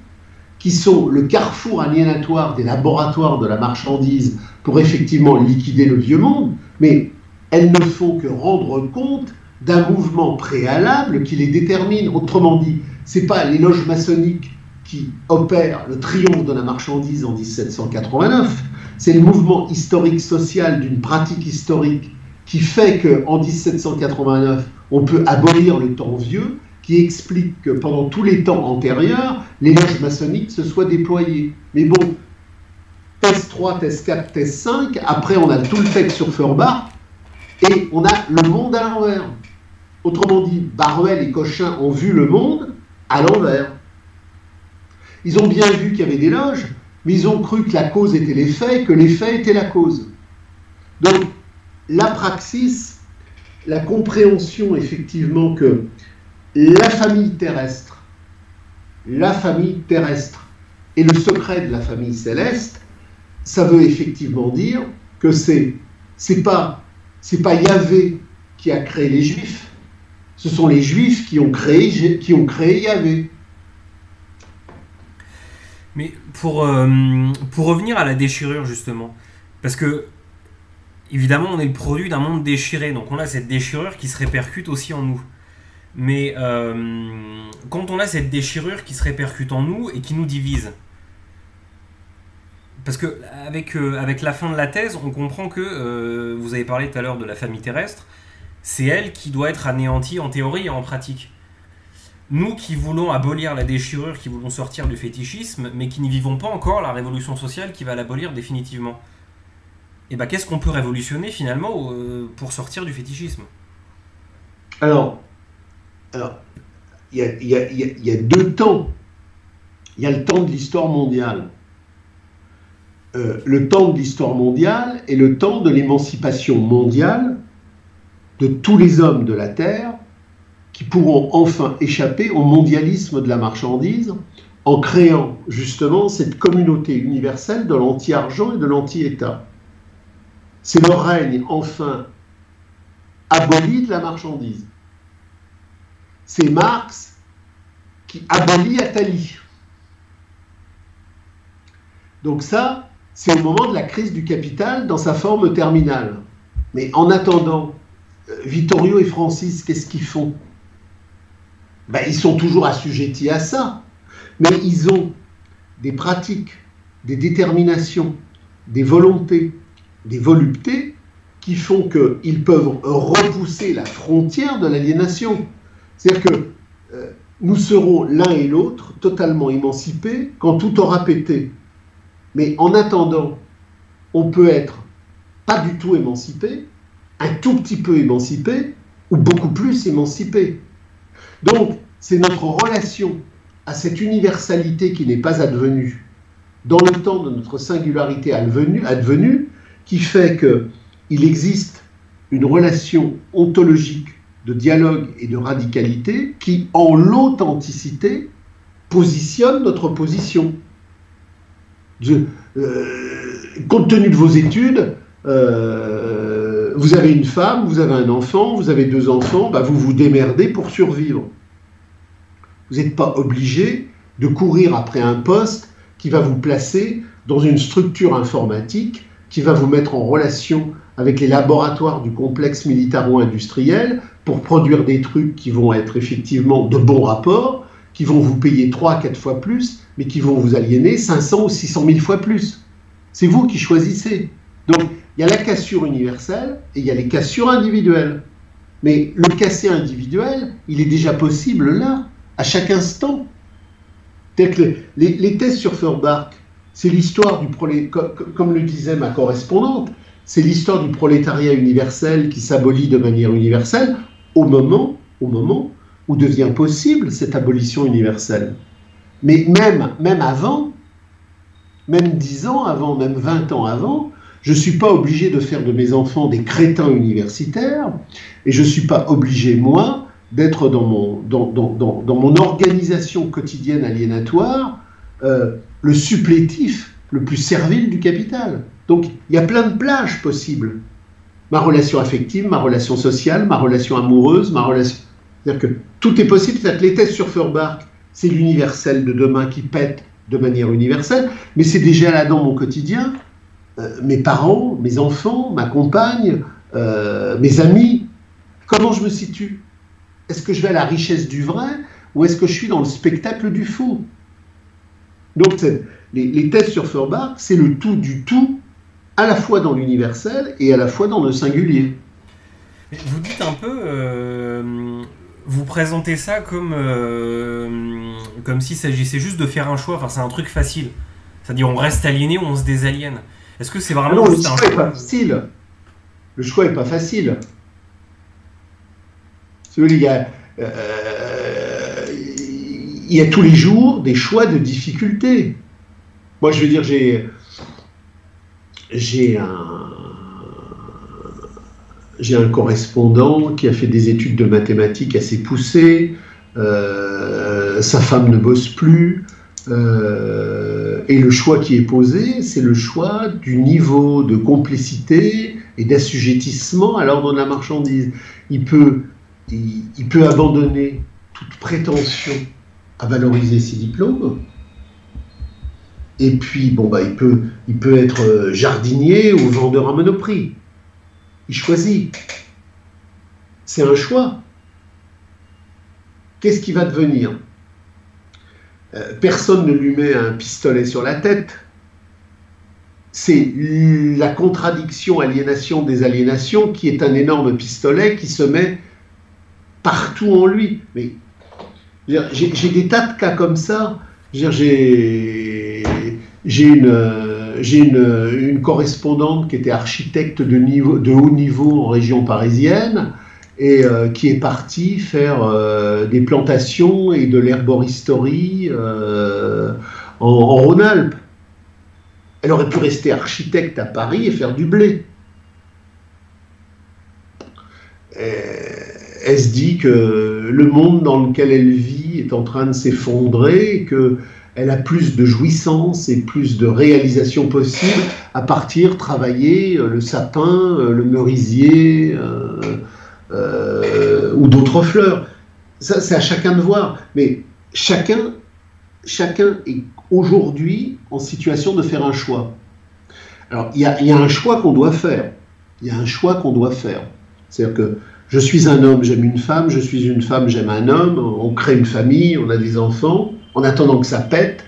S3: qui sont le carrefour aliénatoire des laboratoires de la marchandise pour effectivement liquider le vieux monde, mais elles ne font que rendre compte d'un mouvement préalable qui les détermine. Autrement dit, ce n'est pas les loges maçonniques qui opèrent le triomphe de la marchandise en 1789, c'est le mouvement historique social d'une pratique historique qui fait qu'en 1789, on peut abolir le temps vieux, qui explique que pendant tous les temps antérieurs, les loges maçonniques se soient déployées. Mais bon, thèse 3, thèse 4, thèse 5, après on a tout le texte sur Feuerbach, et on a le monde à l'envers. Autrement dit, Baruel et Cochin ont vu le monde à l'envers. Ils ont bien vu qu'il y avait des loges, mais ils ont cru que la cause était les faits, que les faits étaient la cause. Donc, la praxis, la compréhension effectivement que la famille terrestre et le secret de la famille céleste, ça veut effectivement dire que c'est pas Yahvé qui a créé les Juifs, ce sont les Juifs qui ont créé Yahvé.
S2: Mais pour revenir à la déchirure justement, parce que évidemment on est le produit d'un monde déchiré, donc on a cette déchirure qui se répercute aussi en nous. Mais quand on a cette déchirure qui se répercute en nous et qui nous divise, parce que avec la fin de la thèse, on comprend que, vous avez parlé tout à l'heure de la famille terrestre, c'est elle qui doit être anéantie en théorie et en pratique. Nous qui voulons abolir la déchirure, qui voulons sortir du fétichisme, mais qui n'y vivons pas encore la révolution sociale qui va l'abolir définitivement. Et ben qu'est-ce qu'on peut révolutionner finalement pour sortir du fétichisme ?
S3: Alors, il y a deux temps. Il y a le temps de l'histoire mondiale. Le temps de l'histoire mondiale est le temps de l'émancipation mondiale de tous les hommes de la Terre qui pourront enfin échapper au mondialisme de la marchandise en créant justement cette communauté universelle de l'anti-argent et de l'anti-État. C'est le règne enfin aboli de la marchandise. C'est Marx qui abolit Attali. Donc ça, c'est au moment de la crise du capital dans sa forme terminale. Mais en attendant, Vittorio et Francis, qu'est-ce qu'ils font? Ben, ils sont toujours assujettis à ça. Mais ils ont des pratiques, des déterminations, des volontés, des voluptés qui font qu'ils peuvent repousser la frontière de l'aliénation. C'est-à-dire que nous serons l'un et l'autre totalement émancipés quand tout aura pété. Mais en attendant, on peut être pas du tout émancipé, un tout petit peu émancipé, ou beaucoup plus émancipé. Donc, c'est notre relation à cette universalité qui n'est pas advenue, dans le temps de notre singularité advenue, qui fait qu'il existe une relation ontologique de dialogue et de radicalité qui, en l'authenticité, positionne notre position. Compte tenu de vos études, vous avez une femme, vous avez un enfant, vous avez 2 enfants, bah vous vous démerdez pour survivre. Vous n'êtes pas obligé de courir après un poste qui va vous placer dans une structure informatique, qui va vous mettre en relation avec les laboratoires du complexe militaro-industriel pour produire des trucs qui vont être effectivement de bons rapports, qui vont vous payer 3 à 4 fois plus, mais qui vont vous aliéner 500 ou 600 000 fois plus. C'est vous qui choisissez. Donc, il y a la cassure universelle et il y a les cassures individuelles. Mais le casser individuel, il est déjà possible là, à chaque instant. C'est-à-dire que les thèses sur Feuerbach, c'est l'histoire du prolétariat, comme le disait ma correspondante, c'est l'histoire du prolétariat universel qui s'abolit de manière universelle au moment où devient possible cette abolition universelle. Mais même avant, même 10 ans avant, même 20 ans avant, je ne suis pas obligé de faire de mes enfants des crétins universitaires et je ne suis pas obligé, moi, d'être dans mon organisation quotidienne aliénatoire le supplétif le plus servile du capital. Donc, il y a plein de plages possibles. Ma relation affective, ma relation sociale, ma relation amoureuse, ma relation... C'est-à-dire que tout est possible. C'est-à-dire que les thèses sur Feuerbach, c'est l'universel de demain qui pète de manière universelle, mais c'est déjà là dans mon quotidien. Mes parents, mes enfants, ma compagne, mes amis. Comment je me situe? Est-ce que je vais à la richesse du vrai ou est-ce que je suis dans le spectacle du faux? Donc les thèses sur Feuerbach, c'est le tout du tout, à la fois dans l'universel et à la fois dans le singulier.
S2: Vous dites un peu, vous présentez ça comme s'il s'agissait juste de faire un choix, enfin c'est un truc facile. C'est-à-dire on reste aliéné ou on se désaliène. Est-ce que c'est vraiment
S3: non,
S2: juste un choix?
S3: Le choix n'est pas facile. Le choix n'est pas facile. Il y a tous les jours des choix de difficultés. Moi, je veux dire, j'ai un correspondant qui a fait des études de mathématiques assez poussées, sa femme ne bosse plus, et le choix qui est posé, c'est le choix du niveau de complicité et d'assujettissement à l'ordre de la marchandise. Il peut abandonner toute prétention à valoriser ses diplômes, et puis bon, bah, il peut être jardinier ou vendeur à Monoprix. Il choisit. C'est un choix. Qu'est-ce qui va devenir? Personne ne lui met un pistolet sur la tête. C'est la contradiction aliénation des aliénations qui est un énorme pistolet qui se met partout en lui. Mais j'ai des tas de cas comme ça. J'ai une correspondante qui était architecte de haut niveau en région parisienne et qui est partie faire des plantations et de l'herboristerie en Rhône-Alpes. Elle aurait pu rester architecte à Paris et faire du blé. Elle se dit que le monde dans lequel elle vit est en train de s'effondrer et qu'elle a plus de jouissance et plus de réalisation possible à partir travailler le sapin, le merisier ou d'autres fleurs. Ça, c'est à chacun de voir. Mais chacun est aujourd'hui en situation de faire un choix. Alors, il y a un choix qu'on doit faire. Il y a un choix qu'on doit faire. C'est-à-dire que je suis un homme, j'aime une femme, je suis une femme, j'aime un homme, on crée une famille, on a des enfants. En attendant que ça pète,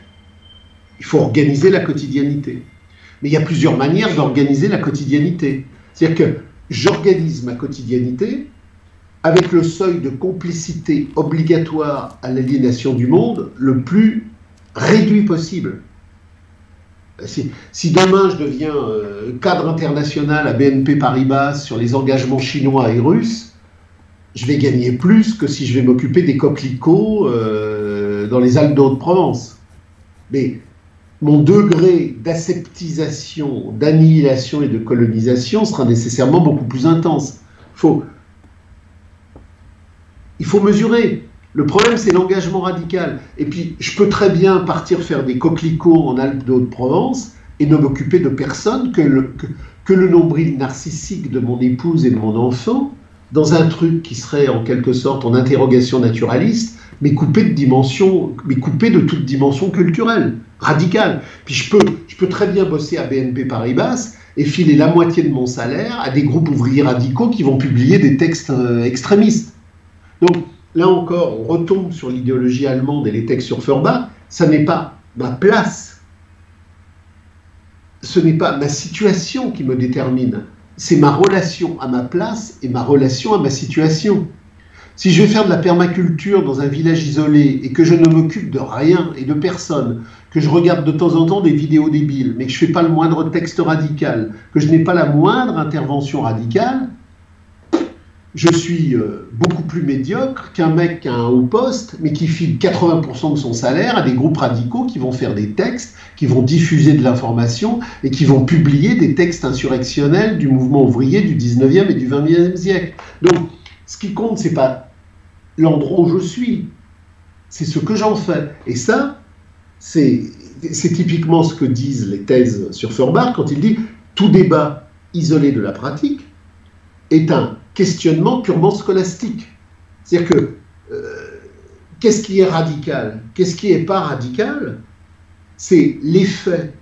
S3: il faut organiser la quotidianité. Mais il y a plusieurs manières d'organiser la quotidianité. C'est-à-dire que j'organise ma quotidianité avec le seuil de complicité obligatoire à l'aliénation du monde le plus réduit possible. Si demain je deviens cadre international à BNP Paribas sur les engagements chinois et russes, je vais gagner plus que si je vais m'occuper des coquelicots dans les Alpes de Haute-Provence. Mais mon degré d'aseptisation, d'annihilation et de colonisation sera nécessairement beaucoup plus intense. Il faut mesurer. Le problème, c'est l'engagement radical. Et puis, je peux très bien partir faire des coquelicots en Alpes de Haute-Provence et ne m'occuper de personne que le nombril narcissique de mon épouse et de mon enfant, dans un truc qui serait en quelque sorte en interrogation naturaliste, mais coupé de toute dimension culturelle, radicale. Puis je peux très bien bosser à BNP Paribas et filer la moitié de mon salaire à des groupes ouvriers radicaux qui vont publier des textes extrémistes. Donc, là encore, on retombe sur l'idéologie allemande et les textes sur Feuerbach. Ça n'est pas ma place. Ce n'est pas ma situation qui me détermine. C'est ma relation à ma place et ma relation à ma situation. Si je vais faire de la permaculture dans un village isolé et que je ne m'occupe de rien et de personne, que je regarde de temps en temps des vidéos débiles, mais que je ne fais pas le moindre texte radical, que je n'ai pas la moindre intervention radicale, je suis beaucoup plus médiocre qu'un mec qui a un haut poste, mais qui file 80% de son salaire à des groupes radicaux qui vont faire des textes, qui vont diffuser de l'information et qui vont publier des textes insurrectionnels du mouvement ouvrier du 19e et du 20e siècle. Donc, ce qui compte, ce n'est pas l'endroit où je suis, c'est ce que j'en fais. Et ça, c'est typiquement ce que disent les thèses sur Feuerbach quand il dit « tout débat isolé de la pratique est un questionnement purement scolastique ». C'est-à-dire que qu'est-ce qui est radical? Qu'est-ce qui n'est pas radical? C'est l'effet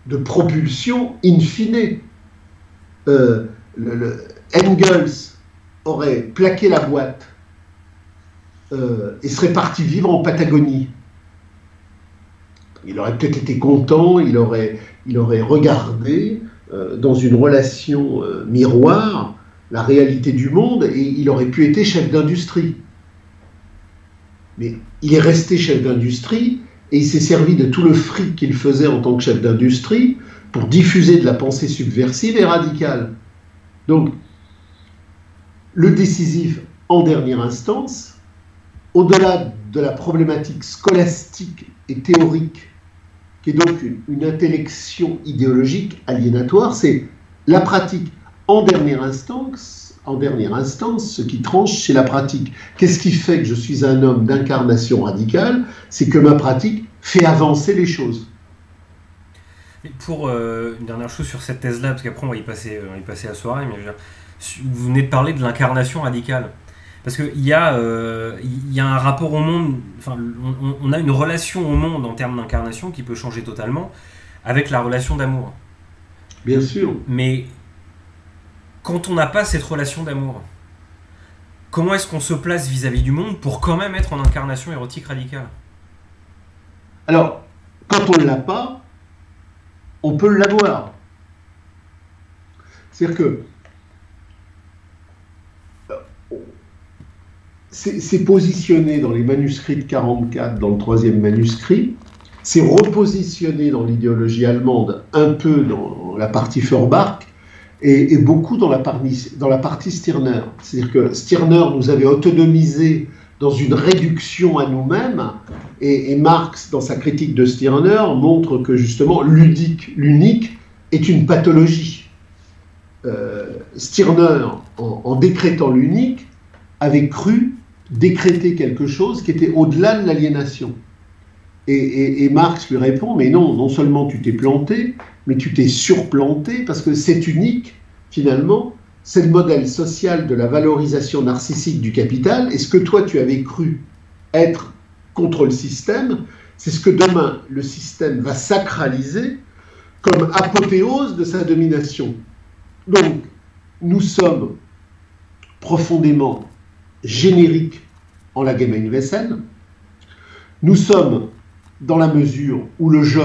S3: de propulsion in fine. Engels aurait plaqué la boîte et serait parti vivre en Patagonie. Il aurait peut-être été content, il aurait regardé dans une relation miroir la réalité du monde et il aurait pu être chef d'industrie. Mais il est resté chef d'industrie et il s'est servi de tout le fric qu'il faisait en tant que chef d'industrie pour diffuser de la pensée subversive et radicale. Donc, le décisif en dernière instance, au-delà de la problématique scolastique et théorique, qui est donc une intellection idéologique aliénatoire, c'est la pratique en dernière instance, ce qui tranche, c'est la pratique. Qu'est-ce qui fait que je suis un homme d'incarnation radicale? C'est que ma pratique fait avancer les choses.
S2: Et pour une dernière chose sur cette thèse-là, parce qu'après on va y passer la soirée, mais je veux dire, vous venez de parler de l'incarnation radicale. Parce qu'il y a un rapport au monde, enfin, on a une relation au monde en termes d'incarnation qui peut changer totalement avec la relation d'amour.
S3: Bien sûr.
S2: Mais quand on n'a pas cette relation d'amour, comment est-ce qu'on se place vis-à-vis du monde pour quand même être en incarnation érotique radicale?
S3: Alors, quand on ne l'a pas, on peut l'avoir. C'est-à-dire que c'est positionné dans les manuscrits de 44, dans le troisième manuscrit, c'est repositionné dans l'idéologie allemande, un peu dans la partie Feuerbach, et beaucoup dans la partie Stirner. C'est-à-dire que Stirner nous avait autonomisé dans une réduction à nous-mêmes, et Marx, dans sa critique de Stirner, montre que justement l'unique est une pathologie. Stirner, en décrétant l'unique, avait cru décréter quelque chose qui était au-delà de l'aliénation. Et Marx lui répond, mais non seulement tu t'es planté, mais tu t'es surplanté, parce que c'est unique, finalement, c'est le modèle social de la valorisation narcissique du capital, et ce que toi tu avais cru être contre le système, c'est ce que demain le système va sacraliser comme apothéose de sa domination. Donc, nous sommes profondément génériques en la Gemeinwesen. Nous sommes dans la mesure où le je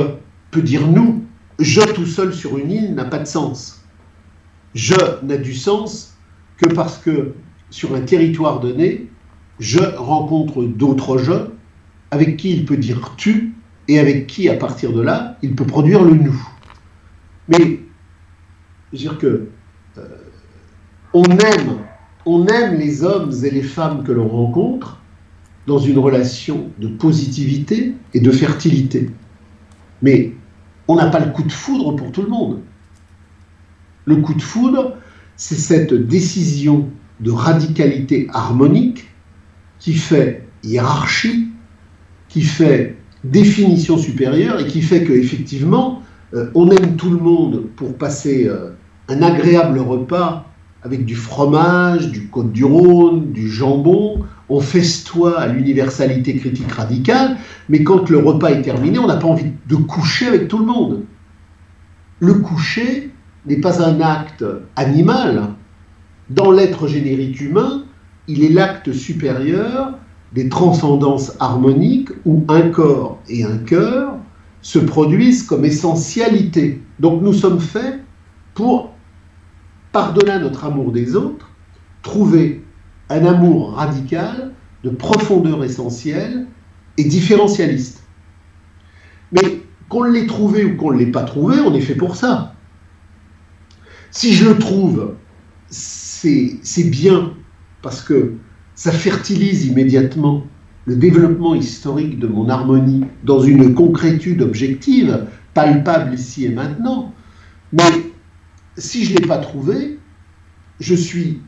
S3: peut dire nous. Je tout seul sur une île n'a pas de sens. Je n'a du sens que parce que sur un territoire donné, je rencontre d'autres je avec qui il peut dire tu et avec qui, à partir de là, il peut produire le nous. Mais, je veux dire que on aime les hommes et les femmes que l'on rencontre dans une relation de positivité et de fertilité. Mais on n'a pas le coup de foudre pour tout le monde. Le coup de foudre, c'est cette décision de radicalité harmonique qui fait hiérarchie, qui fait définition supérieure et qui fait qu'effectivement, on aime tout le monde pour passer un agréable repas avec du fromage, du Côte-du-Rhône, du jambon. On festoie à l'universalité critique radicale, mais quand le repas est terminé, on n'a pas envie de coucher avec tout le monde. Le coucher n'est pas un acte animal. Dans l'être générique humain, il est l'acte supérieur des transcendances harmoniques où un corps et un cœur se produisent comme essentialité. Donc nous sommes faits pour, par-delà notre amour des autres, trouver un amour radical de profondeur essentielle et différentialiste. Mais qu'on l'ait trouvé ou qu'on ne l'ait pas trouvé, on est fait pour ça. Si je le trouve, c'est bien, parce que ça fertilise immédiatement le développement historique de mon harmonie dans une concrétude objective, palpable ici et maintenant. Mais si je ne l'ai pas trouvé, je suis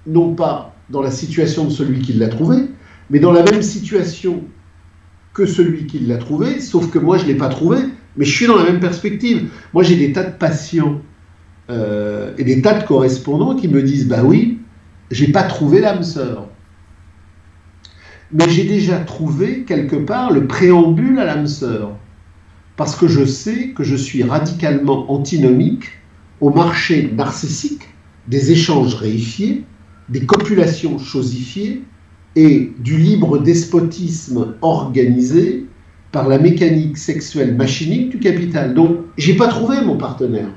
S3: non pas dans la situation de celui qui l'a trouvé, mais dans la même situation que celui qui l'a trouvé, sauf que moi je ne l'ai pas trouvé, mais je suis dans la même perspective. Moi j'ai des tas de patients et des tas de correspondants qui me disent « Bah oui, j'ai pas trouvé l'âme sœur. Mais j'ai déjà trouvé quelque part le préambule à l'âme sœur. Parce que je sais que je suis radicalement antinomique au marché narcissique des échanges réifiés, des copulations chosifiées et du libre despotisme organisé par la mécanique sexuelle machinique du capital. Donc, j'ai pas trouvé mon partenaire.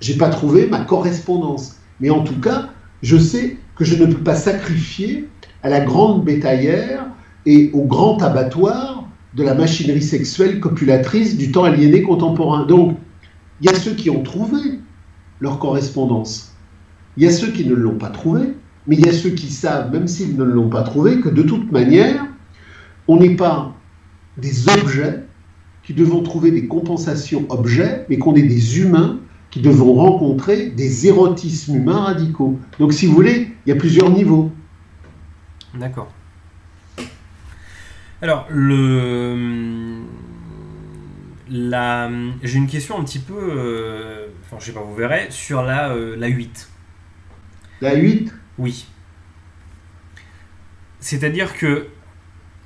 S3: J'ai pas trouvé ma correspondance. Mais en tout cas, je sais que je ne peux pas sacrifier à la grande bétaillère et au grand abattoir de la machinerie sexuelle copulatrice du temps aliéné contemporain. Donc, il y a ceux qui ont trouvé leur correspondance. Il y a ceux qui ne l'ont pas trouvé, mais il y a ceux qui savent, même s'ils ne l'ont pas trouvé, que de toute manière, on n'est pas des objets qui devons trouver des compensations objets, mais qu'on est des humains qui devons rencontrer des érotismes humains radicaux. Donc, si vous voulez, il y a plusieurs niveaux.
S2: D'accord. Alors, j'ai une question un petit peu, enfin, je sais pas, vous verrez, sur la 8.
S3: La 8 ?
S2: Oui. C'est-à-dire que...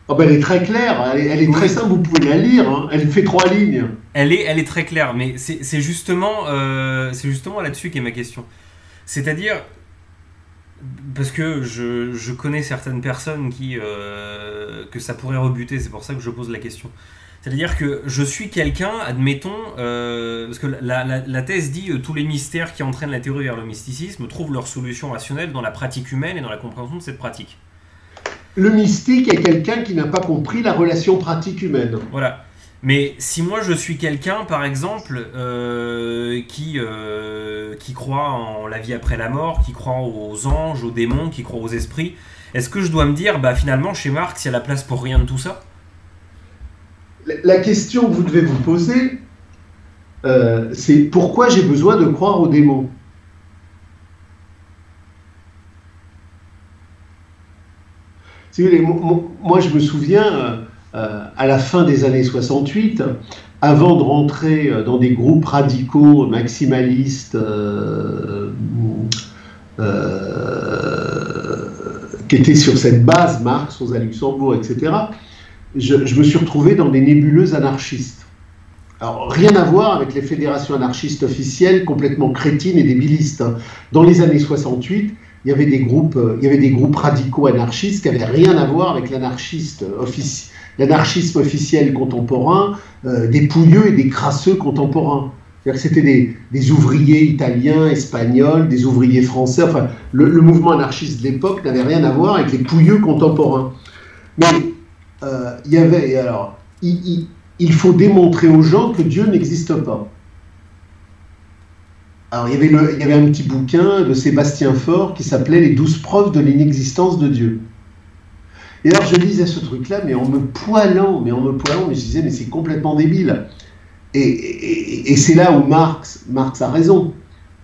S3: Oh ben elle est très claire, elle est très simple, vous pouvez la lire, hein. Elle fait 3 lignes.
S2: Elle est très claire, mais c'est justement là-dessus qu'est ma question. C'est-à-dire... Parce que je connais certaines personnes que ça pourrait rebuter, c'est pour ça que je pose la question. C'est-à-dire que je suis quelqu'un, admettons, parce que la thèse dit tous les mystères qui entraînent la théorie vers le mysticisme trouvent leur solution rationnelle dans la pratique humaine et dans la compréhension de cette pratique.
S3: Le mystique est quelqu'un qui n'a pas compris la relation pratique humaine.
S2: Voilà. Mais si moi je suis quelqu'un, par exemple, qui croit en la vie après la mort, qui croit aux anges, aux démons, qui croit aux esprits, est-ce que je dois me dire, bah finalement chez Marx, il y a la place pour rien de tout ça?
S3: La question que vous devez vous poser, c'est pourquoi j'ai besoin de croire aux démons? Si vous voulez, moi je me souviens, à la fin des années 68, avant de rentrer dans des groupes radicaux, maximalistes, qui étaient sur cette base, Marx, Rosa Luxembourg, etc., je me suis retrouvé dans des nébuleuses anarchistes. Alors, rien à voir avec les fédérations anarchistes officielles complètement crétines et débilistes. Dans les années 68, il y avait des groupes radicaux anarchistes qui n'avaient rien à voir avec l'anarchisme officiel contemporain, des pouilleux et des crasseux contemporains. C'est-à-dire que c'était des ouvriers italiens, espagnols, des ouvriers français. Enfin, le mouvement anarchiste de l'époque n'avait rien à voir avec les pouilleux contemporains. Mais il y avait... Alors, il faut démontrer aux gens que Dieu n'existe pas. Alors, il y avait un petit bouquin de Sébastien Faure qui s'appelait « Les 12 preuves de l'inexistence de Dieu ». Et alors, je lisais ce truc-là, mais en me poilant, mais je disais, mais c'est complètement débile. Et c'est là où Marx a raison,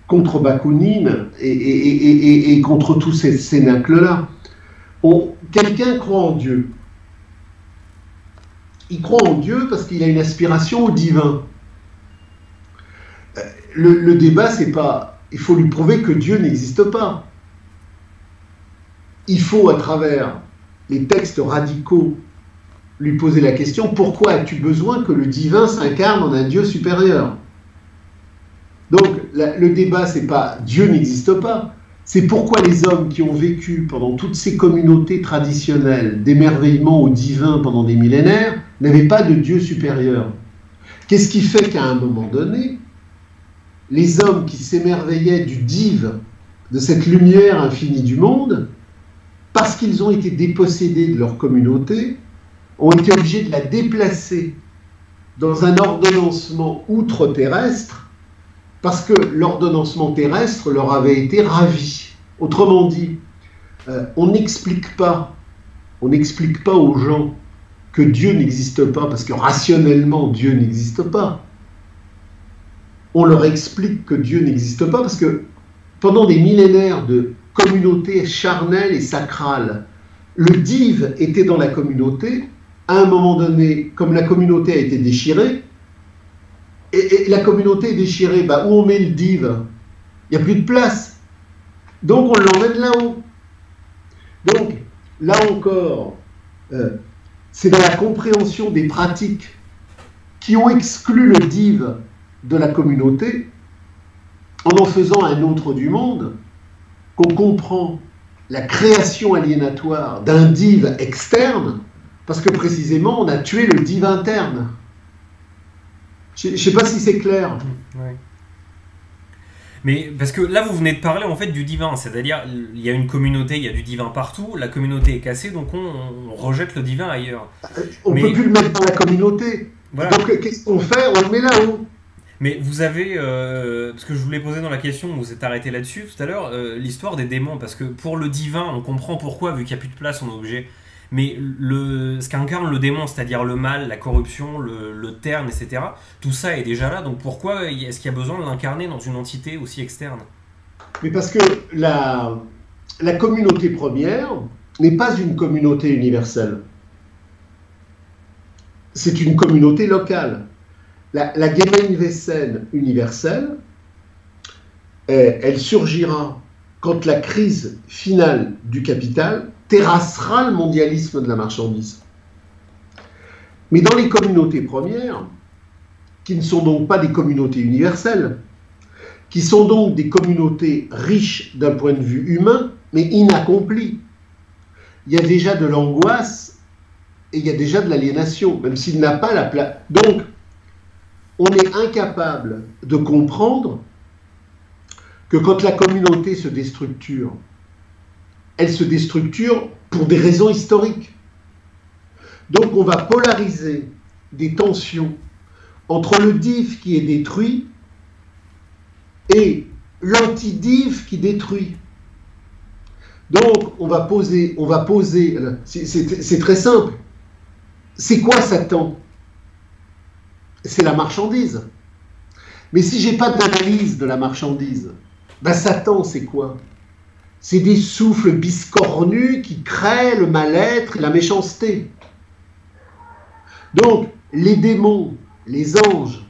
S3: contre Bakounine et contre tous ces cénacles-là. Quelqu'un croit en Dieu. Il croit en Dieu parce qu'il a une aspiration au divin. Le débat, c'est pas... Il faut lui prouver que Dieu n'existe pas. Il faut, à travers les textes radicaux, lui poser la question, pourquoi as-tu besoin que le divin s'incarne en un Dieu supérieur? Donc, le débat, c'est pas Dieu n'existe pas, c'est pourquoi les hommes qui ont vécu pendant toutes ces communautés traditionnelles d'émerveillement au divin pendant des millénaires n'avaient pas de Dieu supérieur. Qu'est-ce qui fait qu'à un moment donné, les hommes qui s'émerveillaient du div, de cette lumière infinie du monde, parce qu'ils ont été dépossédés de leur communauté, ont été obligés de la déplacer dans un ordonnancement outre-terrestre, parce que l'ordonnancement terrestre leur avait été ravi. Autrement dit, on n'explique pas aux gens que Dieu n'existe pas, parce que rationnellement Dieu n'existe pas. On leur explique que Dieu n'existe pas, parce que pendant des millénaires de communautés charnelles et sacrales, le div était dans la communauté. À un moment donné, comme la communauté a été déchirée, et la communauté est déchirée, bah, où on met le div? Il n'y a plus de place. Donc on l'emmène là-haut. Donc, là encore, c'est dans la compréhension des pratiques qui ont exclu le div de la communauté, en faisant un autre du monde, qu'on comprend la création aliénatoire d'un div externe, parce que précisément, on a tué le div interne. Je ne sais pas si c'est clair.
S2: Ouais. Mais parce que là, vous venez de parler en fait du divin, c'est-à-dire il y a une communauté, il y a du divin partout, la communauté est cassée, donc on rejette le divin ailleurs.
S3: On ne peut plus le mettre dans la communauté. Voilà. Donc qu'est-ce qu'on fait? On le met là-haut.
S2: Mais vous avez, parce que je vous l'ai posé dans la question, vous êtes arrêté là-dessus tout à l'heure, l'histoire des démons, parce que pour le divin, on comprend pourquoi, vu qu'il n'y a plus de place en objet. Mais ce qu'incarne le démon, c'est-à-dire le mal, la corruption, le terne, etc., tout ça est déjà là, donc pourquoi est-ce qu'il y a besoin de l'incarner dans une entité aussi externe?
S3: Mais parce que la communauté première n'est pas une communauté universelle. C'est une communauté locale. La Gemeinwesen universelle, elle surgira quand la crise finale du capital terrassera le mondialisme de la marchandise. Mais dans les communautés premières, qui ne sont donc pas des communautés universelles, qui sont donc des communautés riches d'un point de vue humain, mais inaccomplies, il y a déjà de l'angoisse et il y a déjà de l'aliénation, même s'il n'a pas la place. Donc, on est incapable de comprendre que quand la communauté se déstructure, elle se déstructure pour des raisons historiques. Donc on va polariser des tensions entre le div qui est détruit et l'anti-div qui détruit. Donc, on va poser, c'est très simple. C'est quoi Satan? C'est la marchandise. Mais si j'ai pas d'analyse de la marchandise, ben Satan, c'est quoi? C'est des souffles biscornus qui créent le mal-être et la méchanceté. Donc, les démons, les anges,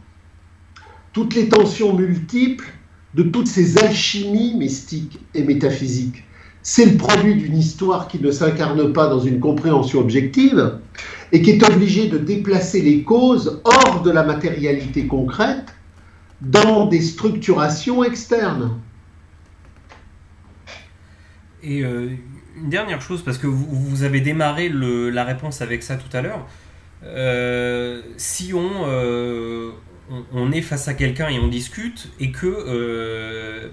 S3: toutes les tensions multiples de toutes ces alchimies mystiques et métaphysiques, c'est le produit d'une histoire qui ne s'incarne pas dans une compréhension objective et qui est obligée de déplacer les causes hors de la matérialité concrète dans des structurations externes.
S2: Et une dernière chose, parce que vous avez démarré la réponse avec ça tout à l'heure. Si on est face à quelqu'un et on discute et que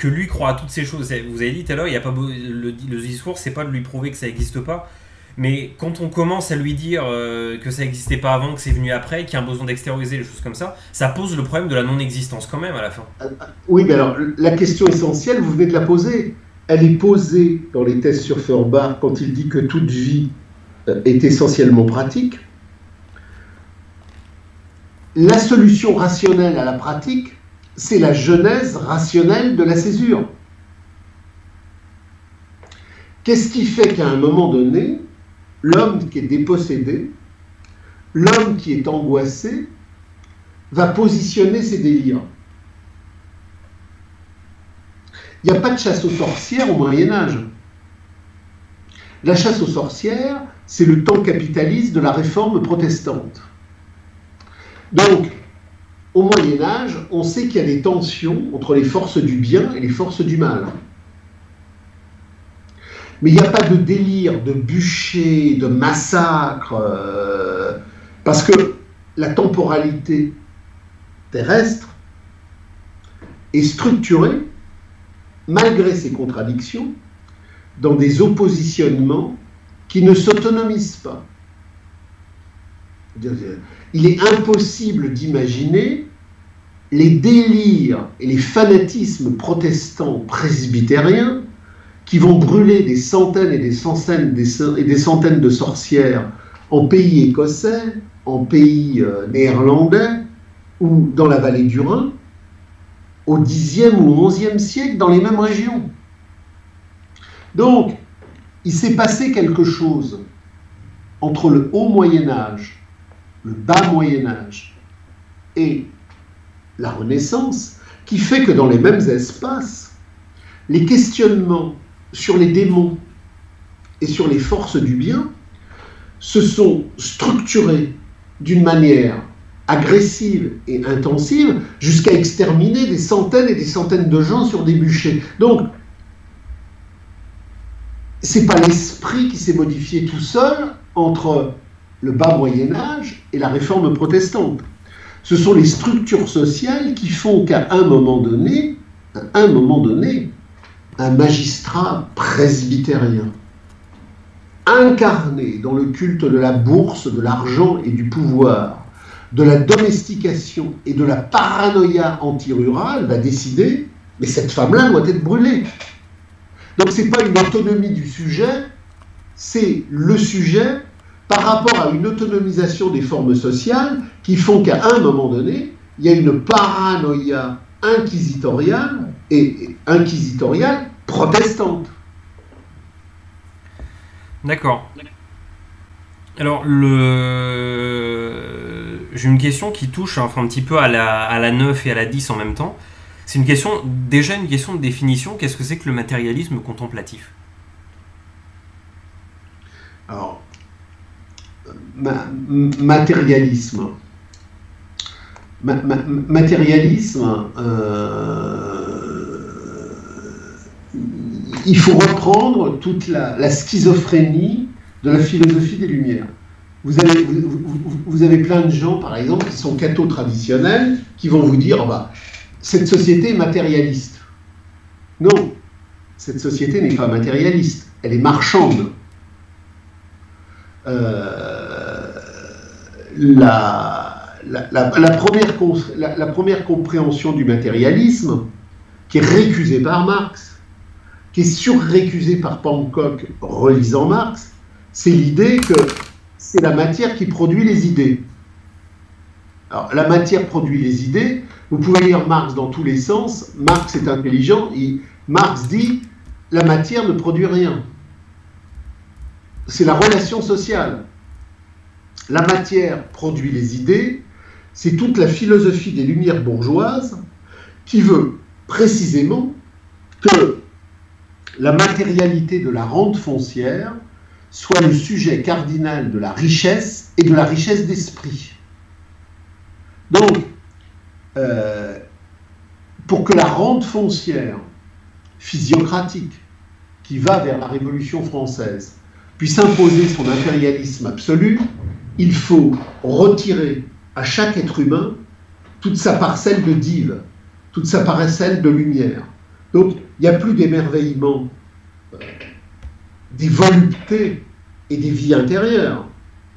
S2: lui croit à toutes ces choses, vous avez dit tout à l'heure, il y a pas le discours, c'est pas de lui prouver que ça n'existe pas, mais quand on commence à lui dire que ça n'existait pas avant, que c'est venu après, qu'il y a un besoin d'extérioriser les choses comme ça pose le problème de la non-existence quand même à la fin.
S3: Oui, mais alors la question essentielle, vous venez de la poser. Elle est posée dans les thèses sur Feuerbach quand il dit que toute vie est essentiellement pratique. La solution rationnelle à la pratique, c'est la genèse rationnelle de la césure. Qu'est-ce qui fait qu'à un moment donné, l'homme qui est dépossédé, l'homme qui est angoissé, va positionner ses délires? Il n'y a pas de chasse aux sorcières au Moyen-Âge. La chasse aux sorcières, c'est le temps capitaliste de la réforme protestante. Donc, au Moyen-Âge, on sait qu'il y a des tensions entre les forces du bien et les forces du mal. Mais il n'y a pas de délire, de bûcher, de massacre, parce que la temporalité terrestre est structurée, malgré ses contradictions, dans des oppositionnements qui ne s'autonomisent pas. Il est impossible d'imaginer les délires et les fanatismes protestants presbytériens qui vont brûler des centaines et des centaines et des centaines de sorcières en pays écossais, en pays néerlandais ou dans la vallée du Rhin, au Xe ou XIe siècle, dans les mêmes régions. Donc, il s'est passé quelque chose entre le haut Moyen-Âge, le bas Moyen-Âge et la Renaissance, qui fait que dans les mêmes espaces, les questionnements sur les démons et sur les forces du bien se sont structurés d'une manière agressive et intensive jusqu'à exterminer des centaines et des centaines de gens sur des bûchers. Donc, c'est pas l'esprit qui s'est modifié tout seul entre le bas Moyen-Âge et la réforme protestante. Ce sont les structures sociales qui font qu'à un moment donné, un magistrat presbytérien, incarné dans le culte de la bourse, de l'argent et du pouvoir, de la domestication et de la paranoïa anti-rurale, va décider, mais cette femme-là doit être brûlée. Donc ce n'est pas une autonomie du sujet, c'est le sujet par rapport à une autonomisation des formes sociales qui font qu'à un moment donné, il y a une paranoïa inquisitoriale et inquisitoriale protestante.
S2: D'accord. Alors, j'ai une question qui touche un petit peu à la 9 et à la 10 en même temps. C'est une question de définition. Qu'est-ce que c'est que le matérialisme contemplatif?
S3: Alors, matérialisme. Matérialisme, il faut reprendre toute la schizophrénie de la philosophie des Lumières. Vous avez plein de gens, par exemple, qui sont cathos traditionnels, qui vont vous dire bah, cette société est matérialiste. Non, cette société n'est pas matérialiste, elle est marchande. la première compréhension du matérialisme, qui est récusée par Marx, qui est surrécusée par Hancock relisant Marx, c'est l'idée que c'est la matière qui produit les idées. Alors, la matière produit les idées. Vous pouvez lire Marx dans tous les sens. Marx est intelligent. Marx dit la matière ne produit rien. C'est la relation sociale. La matière produit les idées. C'est toute la philosophie des Lumières bourgeoises qui veut précisément que la matérialité de la rente foncière soit le sujet cardinal de la richesse et de la richesse d'esprit. Donc, pour que la rente foncière physiocratique qui va vers la Révolution française puisse imposer son impérialisme absolu, il faut retirer à chaque être humain toute sa parcelle de dive, toute sa parcelle de lumière. Donc, il n'y a plus d'émerveillement, des voluptés et des vies intérieures.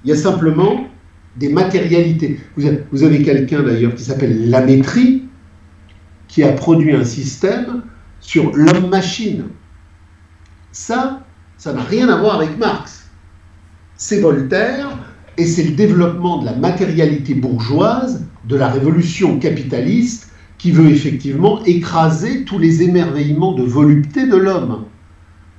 S3: Il y a simplement des matérialités. Vous avez quelqu'un d'ailleurs qui s'appelle Lamétrie, qui a produit un système sur l'homme-machine. Ça n'a rien à voir avec Marx. C'est Voltaire, et c'est le développement de la matérialité bourgeoise, de la révolution capitaliste, qui veut effectivement écraser tous les émerveillements de volupté de l'homme.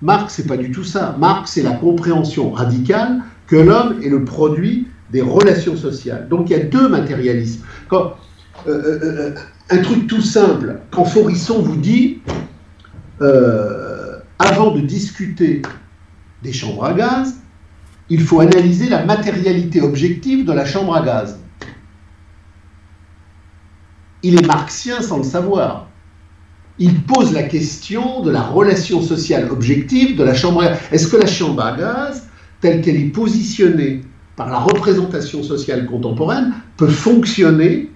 S3: Marx, c'est pas du tout ça. Marx, c'est la compréhension radicale que l'homme est le produit des relations sociales. Donc il y a deux matérialismes. Un truc tout simple, quand Faurisson vous dit, avant de discuter des chambres à gaz, il faut analyser la matérialité objective de la chambre à gaz. Il est marxien sans le savoir. Il pose la question de la relation sociale objective de la chambre à gaz. Est-ce que la chambre à gaz, telle qu'elle est positionnée par la représentation sociale contemporaine, peut fonctionner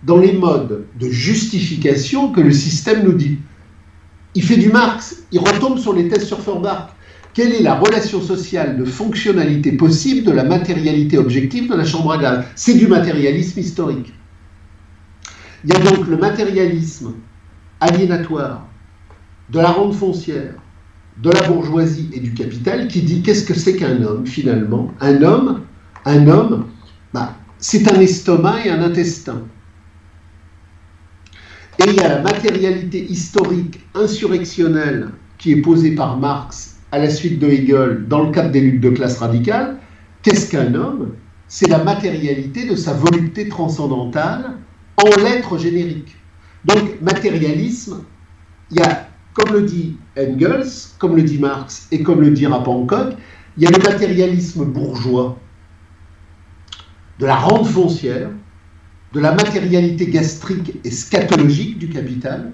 S3: dans les modes de justification que le système nous dit? Il fait du Marx, il retombe sur les thèses sur Feuerbach. Quelle est la relation sociale de fonctionnalité possible de la matérialité objective de la chambre à gaz? C'est du matérialisme historique. Il y a donc le matérialisme aliénatoire de la rente foncière, de la bourgeoisie et du capital qui dit qu'est-ce que c'est qu'un homme finalement? Un homme, c'est un estomac et un intestin. Et il y a la matérialité historique insurrectionnelle qui est posée par Marx à la suite de Hegel dans le cadre des luttes de classe radicales. Qu'est-ce qu'un homme? C'est la matérialité de sa volupté transcendantale en lettres génériques. Donc, matérialisme, il y a, comme le dit Engels, comme le dit Marx et comme le dira Hancock, il y a le matérialisme bourgeois de la rente foncière, de la matérialité gastrique et scatologique du capital,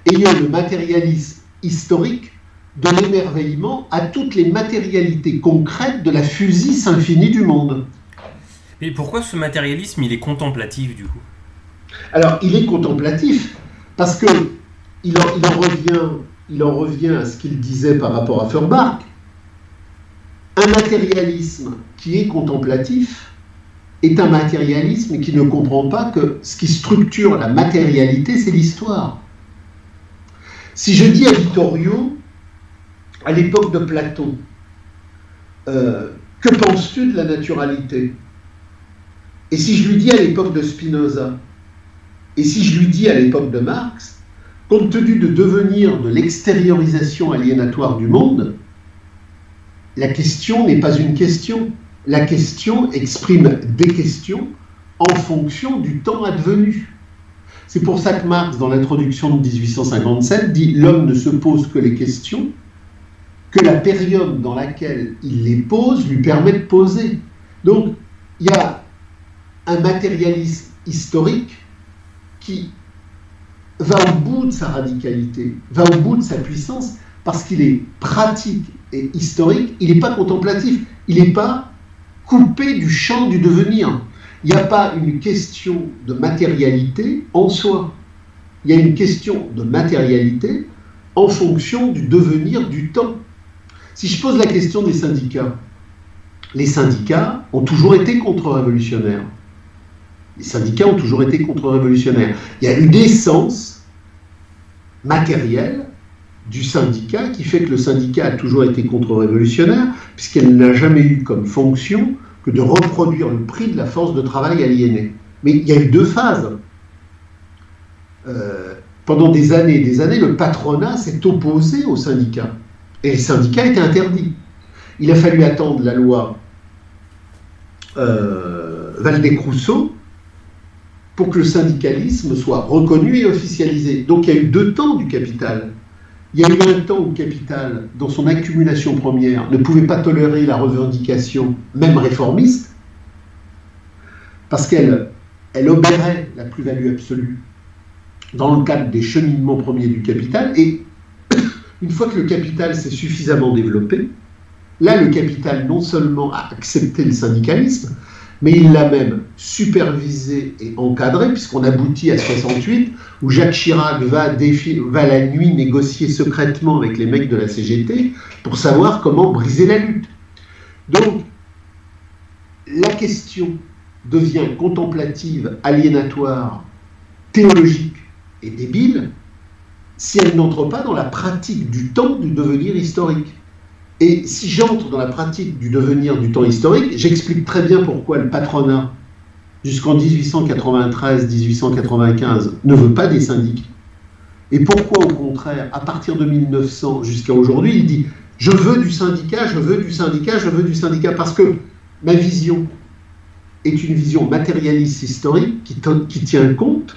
S3: et il y a le matérialisme historique de l'émerveillement à toutes les matérialités concrètes de la physis infinie du monde.
S2: Et pourquoi ce matérialisme, il est contemplatif du coup?
S3: Alors, il est contemplatif parce qu'il en revient à ce qu'il disait par rapport à Feuerbach. Un matérialisme qui est contemplatif est un matérialisme qui ne comprend pas que ce qui structure la matérialité, c'est l'histoire. Si je dis à Vittorio, à l'époque de Platon, que penses-tu de la naturalité? Et si je lui dis à l'époque de Spinoza, et si je lui dis à l'époque de Marx, compte tenu de devenir de l'extériorisation aliénatoire du monde, la question n'est pas une question. La question exprime des questions en fonction du temps advenu. C'est pour ça que Marx, dans l'introduction de 1857, dit « L'homme ne se pose que les questions que la période dans laquelle il les pose lui permet de poser. » Donc, il y a un matérialisme historique qui va au bout de sa radicalité, va au bout de sa puissance, parce qu'il est pratique et historique, il n'est pas contemplatif, il n'est pas coupé du champ du devenir. Il n'y a pas une question de matérialité en soi. Il y a une question de matérialité en fonction du devenir du temps. Si je pose la question des syndicats, les syndicats ont toujours été contre-révolutionnaires. Les syndicats ont toujours été contre-révolutionnaires. Il y a une essence matérielle du syndicat qui fait que le syndicat a toujours été contre-révolutionnaire, puisqu'elle n'a jamais eu comme fonction que de reproduire le prix de la force de travail aliénée. Mais il y a eu deux phases. Pendant des années, le patronat s'est opposé aux syndicats. Et les syndicats étaient interdits. Il a fallu attendre la loi Valdez-Crousseau pour que le syndicalisme soit reconnu et officialisé. Donc il y a eu deux temps du capital. Il y a eu un temps où le capital, dans son accumulation première, ne pouvait pas tolérer la revendication, même réformiste, parce qu'elle obérait la plus-value absolue dans le cadre des cheminements premiers du capital. Et une fois que le capital s'est suffisamment développé, là, le capital non seulement a accepté le syndicalisme, mais il l'a même supervisé et encadré, puisqu'on aboutit à 68, où Jacques Chirac va la nuit négocier secrètement avec les mecs de la CGT pour savoir comment briser la lutte. Donc, la question devient contemplative, aliénatoire, théologique et débile si elle n'entre pas dans la pratique du temps du devenir historique. Et si j'entre dans la pratique du devenir du temps historique, j'explique très bien pourquoi le patronat, jusqu'en 1893-1895, ne veut pas des syndicats. Et pourquoi, au contraire, à partir de 1900 jusqu'à aujourd'hui, il dit « je veux du syndicat, je veux du syndicat, je veux du syndicat », parce que ma vision est une vision matérialiste historique qui tient compte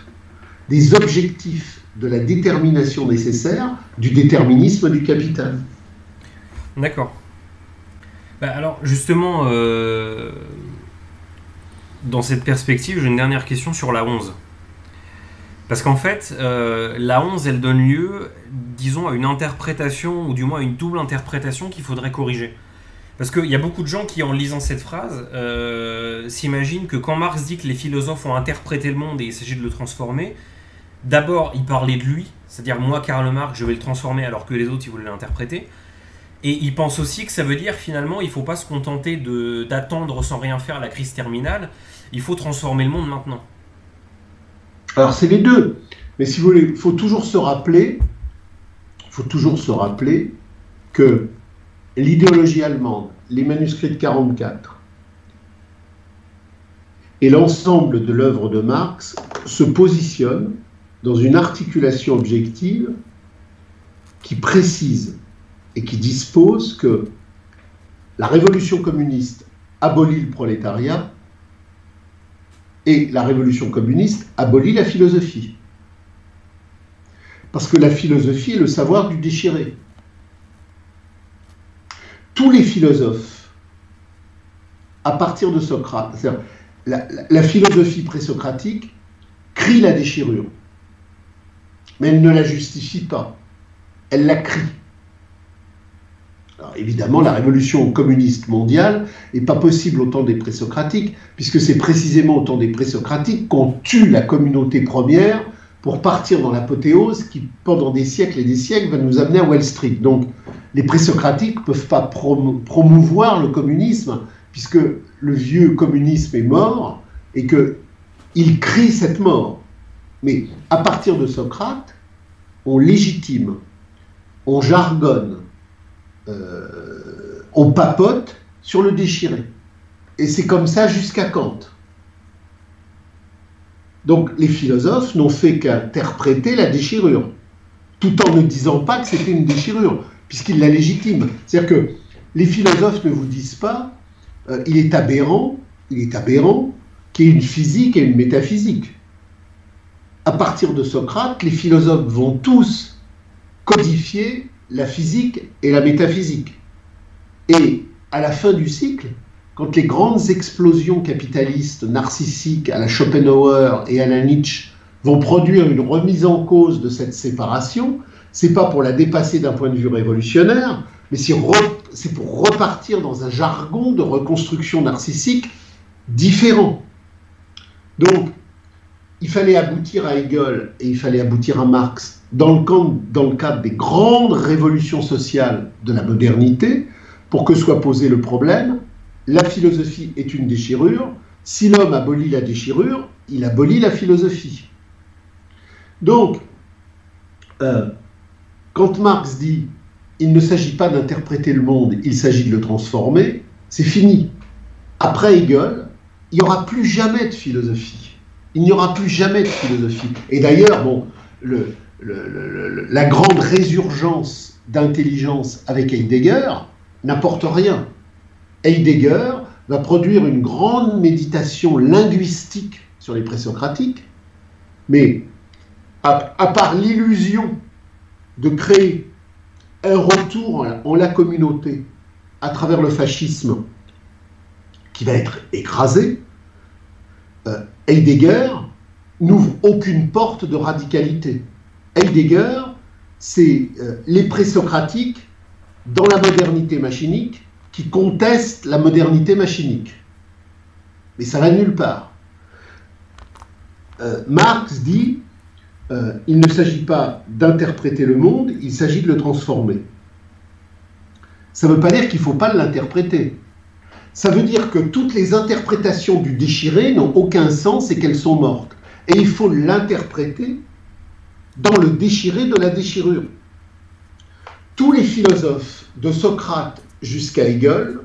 S3: des objectifs de la détermination nécessaire du déterminisme du capital.
S2: D'accord. Alors justement, dans cette perspective, j'ai une dernière question sur la 11. Parce qu'en fait, la 11, elle donne lieu, disons, à une interprétation, ou du moins à une double interprétation qu'il faudrait corriger. Parce qu'il y a beaucoup de gens qui, en lisant cette phrase, s'imaginent que quand Marx dit que les philosophes ont interprété le monde et il s'agit de le transformer, d'abord, il parlait de lui, c'est-à-dire moi, Karl Marx, je vais le transformer alors que les autres, ils voulaient l'interpréter. Et il pense aussi que ça veut dire finalement il ne faut pas se contenter d'attendre sans rien faire la crise terminale, il faut transformer le monde maintenant.
S3: Alors c'est les deux, mais si vous voulez, il faut toujours se rappeler que l'idéologie allemande, les manuscrits de 1944 et l'ensemble de l'œuvre de Marx se positionnent dans une articulation objective qui précise et qui dispose que la révolution communiste abolit le prolétariat et la révolution communiste abolit la philosophie. Parce que la philosophie est le savoir du déchiré. Tous les philosophes, à partir de Socrate, c'est-à-dire la philosophie présocratique crie la déchirure, mais elle ne la justifie pas, elle la crie. Alors, évidemment, la révolution communiste mondiale n'est pas possible au temps des présocratiques, puisque c'est précisément au temps des présocratiques qu'on tue la communauté première pour partir dans l'apothéose qui, pendant des siècles et des siècles, va nous amener à Wall Street. Donc, les présocratiques ne peuvent pas promouvoir le communisme, puisque le vieux communisme est mort et qu'il crie cette mort. Mais à partir de Socrate, on légitime, on jargonne, on papote sur le déchiré. Et c'est comme ça jusqu'à Kant. Donc les philosophes n'ont fait qu'interpréter la déchirure, tout en ne disant pas que c'était une déchirure, puisqu'ils la légitiment. C'est-à-dire que les philosophes ne vous disent pas il est aberrant qu'il y ait une physique et une métaphysique. À partir de Socrate, les philosophes vont tous codifier la physique et la métaphysique. Et à la fin du cycle, quand les grandes explosions capitalistes narcissiques à la Schopenhauer et à la Nietzsche vont produire une remise en cause de cette séparation, c'est pas pour la dépasser d'un point de vue révolutionnaire, mais c'est pour repartir dans un jargon de reconstruction narcissique différent. Donc, il fallait aboutir à Hegel et il fallait aboutir à Marx dans le cadre des grandes révolutions sociales de la modernité pour que soit posé le problème la philosophie est une déchirure. Si l'homme abolit la déchirure, il abolit la philosophie. Donc, quand Marx dit « il ne s'agit pas d'interpréter le monde, il s'agit de le transformer », c'est fini. Après Hegel, il n'y aura plus jamais de philosophie. Il n'y aura plus jamais de philosophie. Et d'ailleurs, bon, la grande résurgence d'intelligence avec Heidegger n'apporte rien. Heidegger va produire une grande méditation linguistique sur les présocratiques, mais à part l'illusion de créer un retour en la communauté à travers le fascisme qui va être écrasé, Heidegger n'ouvre aucune porte de radicalité. Heidegger, c'est les présocratiques dans la modernité machinique qui contestent la modernité machinique. Mais ça va nulle part. Marx dit il ne s'agit pas d'interpréter le monde, il s'agit de le transformer. Ça ne veut pas dire qu'il ne faut pas l'interpréter. Ça veut dire que toutes les interprétations du déchiré n'ont aucun sens et qu'elles sont mortes. Et il faut l'interpréter dans le déchiré de la déchirure. Tous les philosophes, de Socrate jusqu'à Hegel,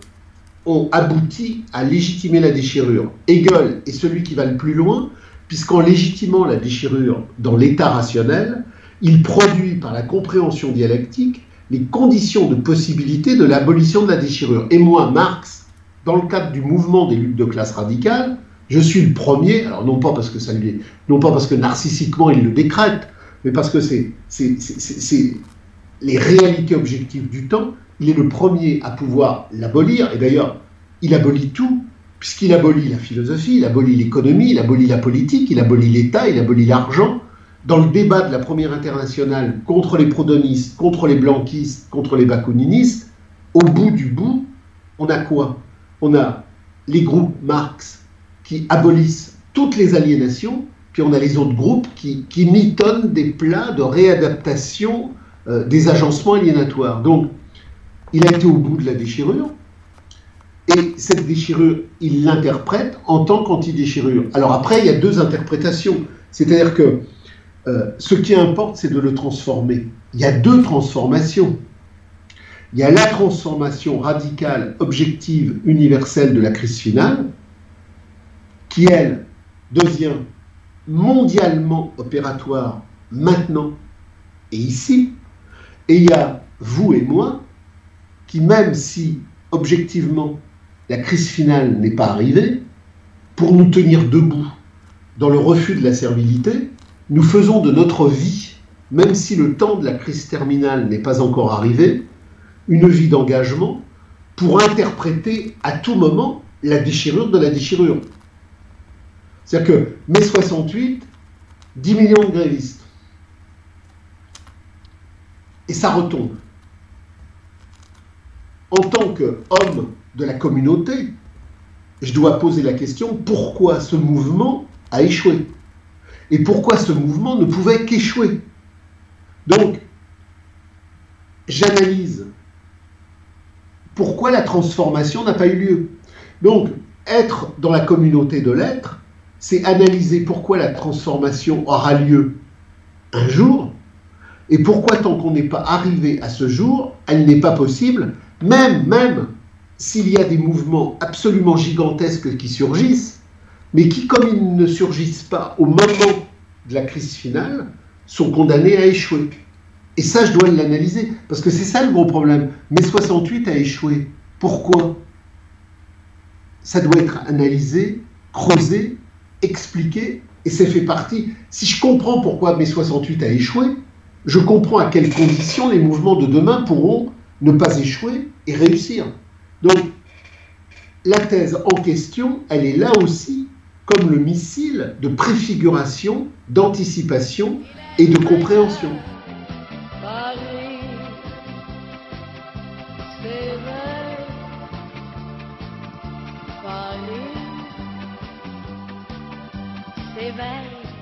S3: ont abouti à légitimer la déchirure. Hegel est celui qui va le plus loin, puisqu'en légitimant la déchirure dans l'état rationnel, il produit par la compréhension dialectique les conditions de possibilité de l'abolition de la déchirure. Et moi, Marx, dans le cadre du mouvement des luttes de classe radicales, je suis le premier, alors non pas parce que narcissiquement il le décrète, mais parce que c'est les réalités objectives du temps, il est le premier à pouvoir l'abolir, et d'ailleurs, il abolit tout, puisqu'il abolit la philosophie, il abolit l'économie, il abolit la politique, il abolit l'État, il abolit l'argent. Dans le débat de la première internationale contre les proudhonistes, contre les blanquistes, contre les bakouninistes, au bout du bout, on a quoi? On a les groupes Marx qui abolissent toutes les aliénations, puis on a les autres groupes qui mitonnent des plans de réadaptation des agencements aliénatoires. Donc, il a été au bout de la déchirure, et cette déchirure, il l'interprète en tant qu'anti-déchirure. Alors après, il y a deux interprétations. C'est-à-dire que ce qui importe, c'est de le transformer. Il y a deux transformations. Il y a la transformation radicale, objective, universelle de la crise finale, qui, elle, devient mondialement opératoire maintenant et ici. Et il y a vous et moi, qui, même si, objectivement, la crise finale n'est pas arrivée, pour nous tenir debout dans le refus de la servilité, nous faisons de notre vie, même si le temps de la crise terminale n'est pas encore arrivé, une vie d'engagement pour interpréter à tout moment la déchirure de la déchirure. C'est-à-dire que mai 68, 10 millions de grévistes. Et ça retombe. En tant qu'homme de la communauté, je dois poser la question, pourquoi ce mouvement a échoué? Et pourquoi ce mouvement ne pouvait qu'échouer? Donc, j'analyse pourquoi la transformation n'a pas eu lieu. Donc, être dans la communauté de l'être, c'est analyser pourquoi la transformation aura lieu un jour, et pourquoi tant qu'on n'est pas arrivé à ce jour, elle n'est pas possible, même s'il y a des mouvements absolument gigantesques qui surgissent, mais qui, comme ils ne surgissent pas au moment de la crise finale, sont condamnés à échouer. Et ça, je dois l'analyser, parce que c'est ça le gros problème. Mai 68 a échoué. Pourquoi? Ça doit être analysé, creusé, expliqué, et ça fait partie. Si je comprends pourquoi mai 68 a échoué, je comprends à quelles conditions les mouvements de demain pourront ne pas échouer et réussir. Donc, la thèse en question, elle est là aussi comme le missile de préfiguration, d'anticipation et de compréhension.
S1: Paris s'éveille, Paris s'éveille.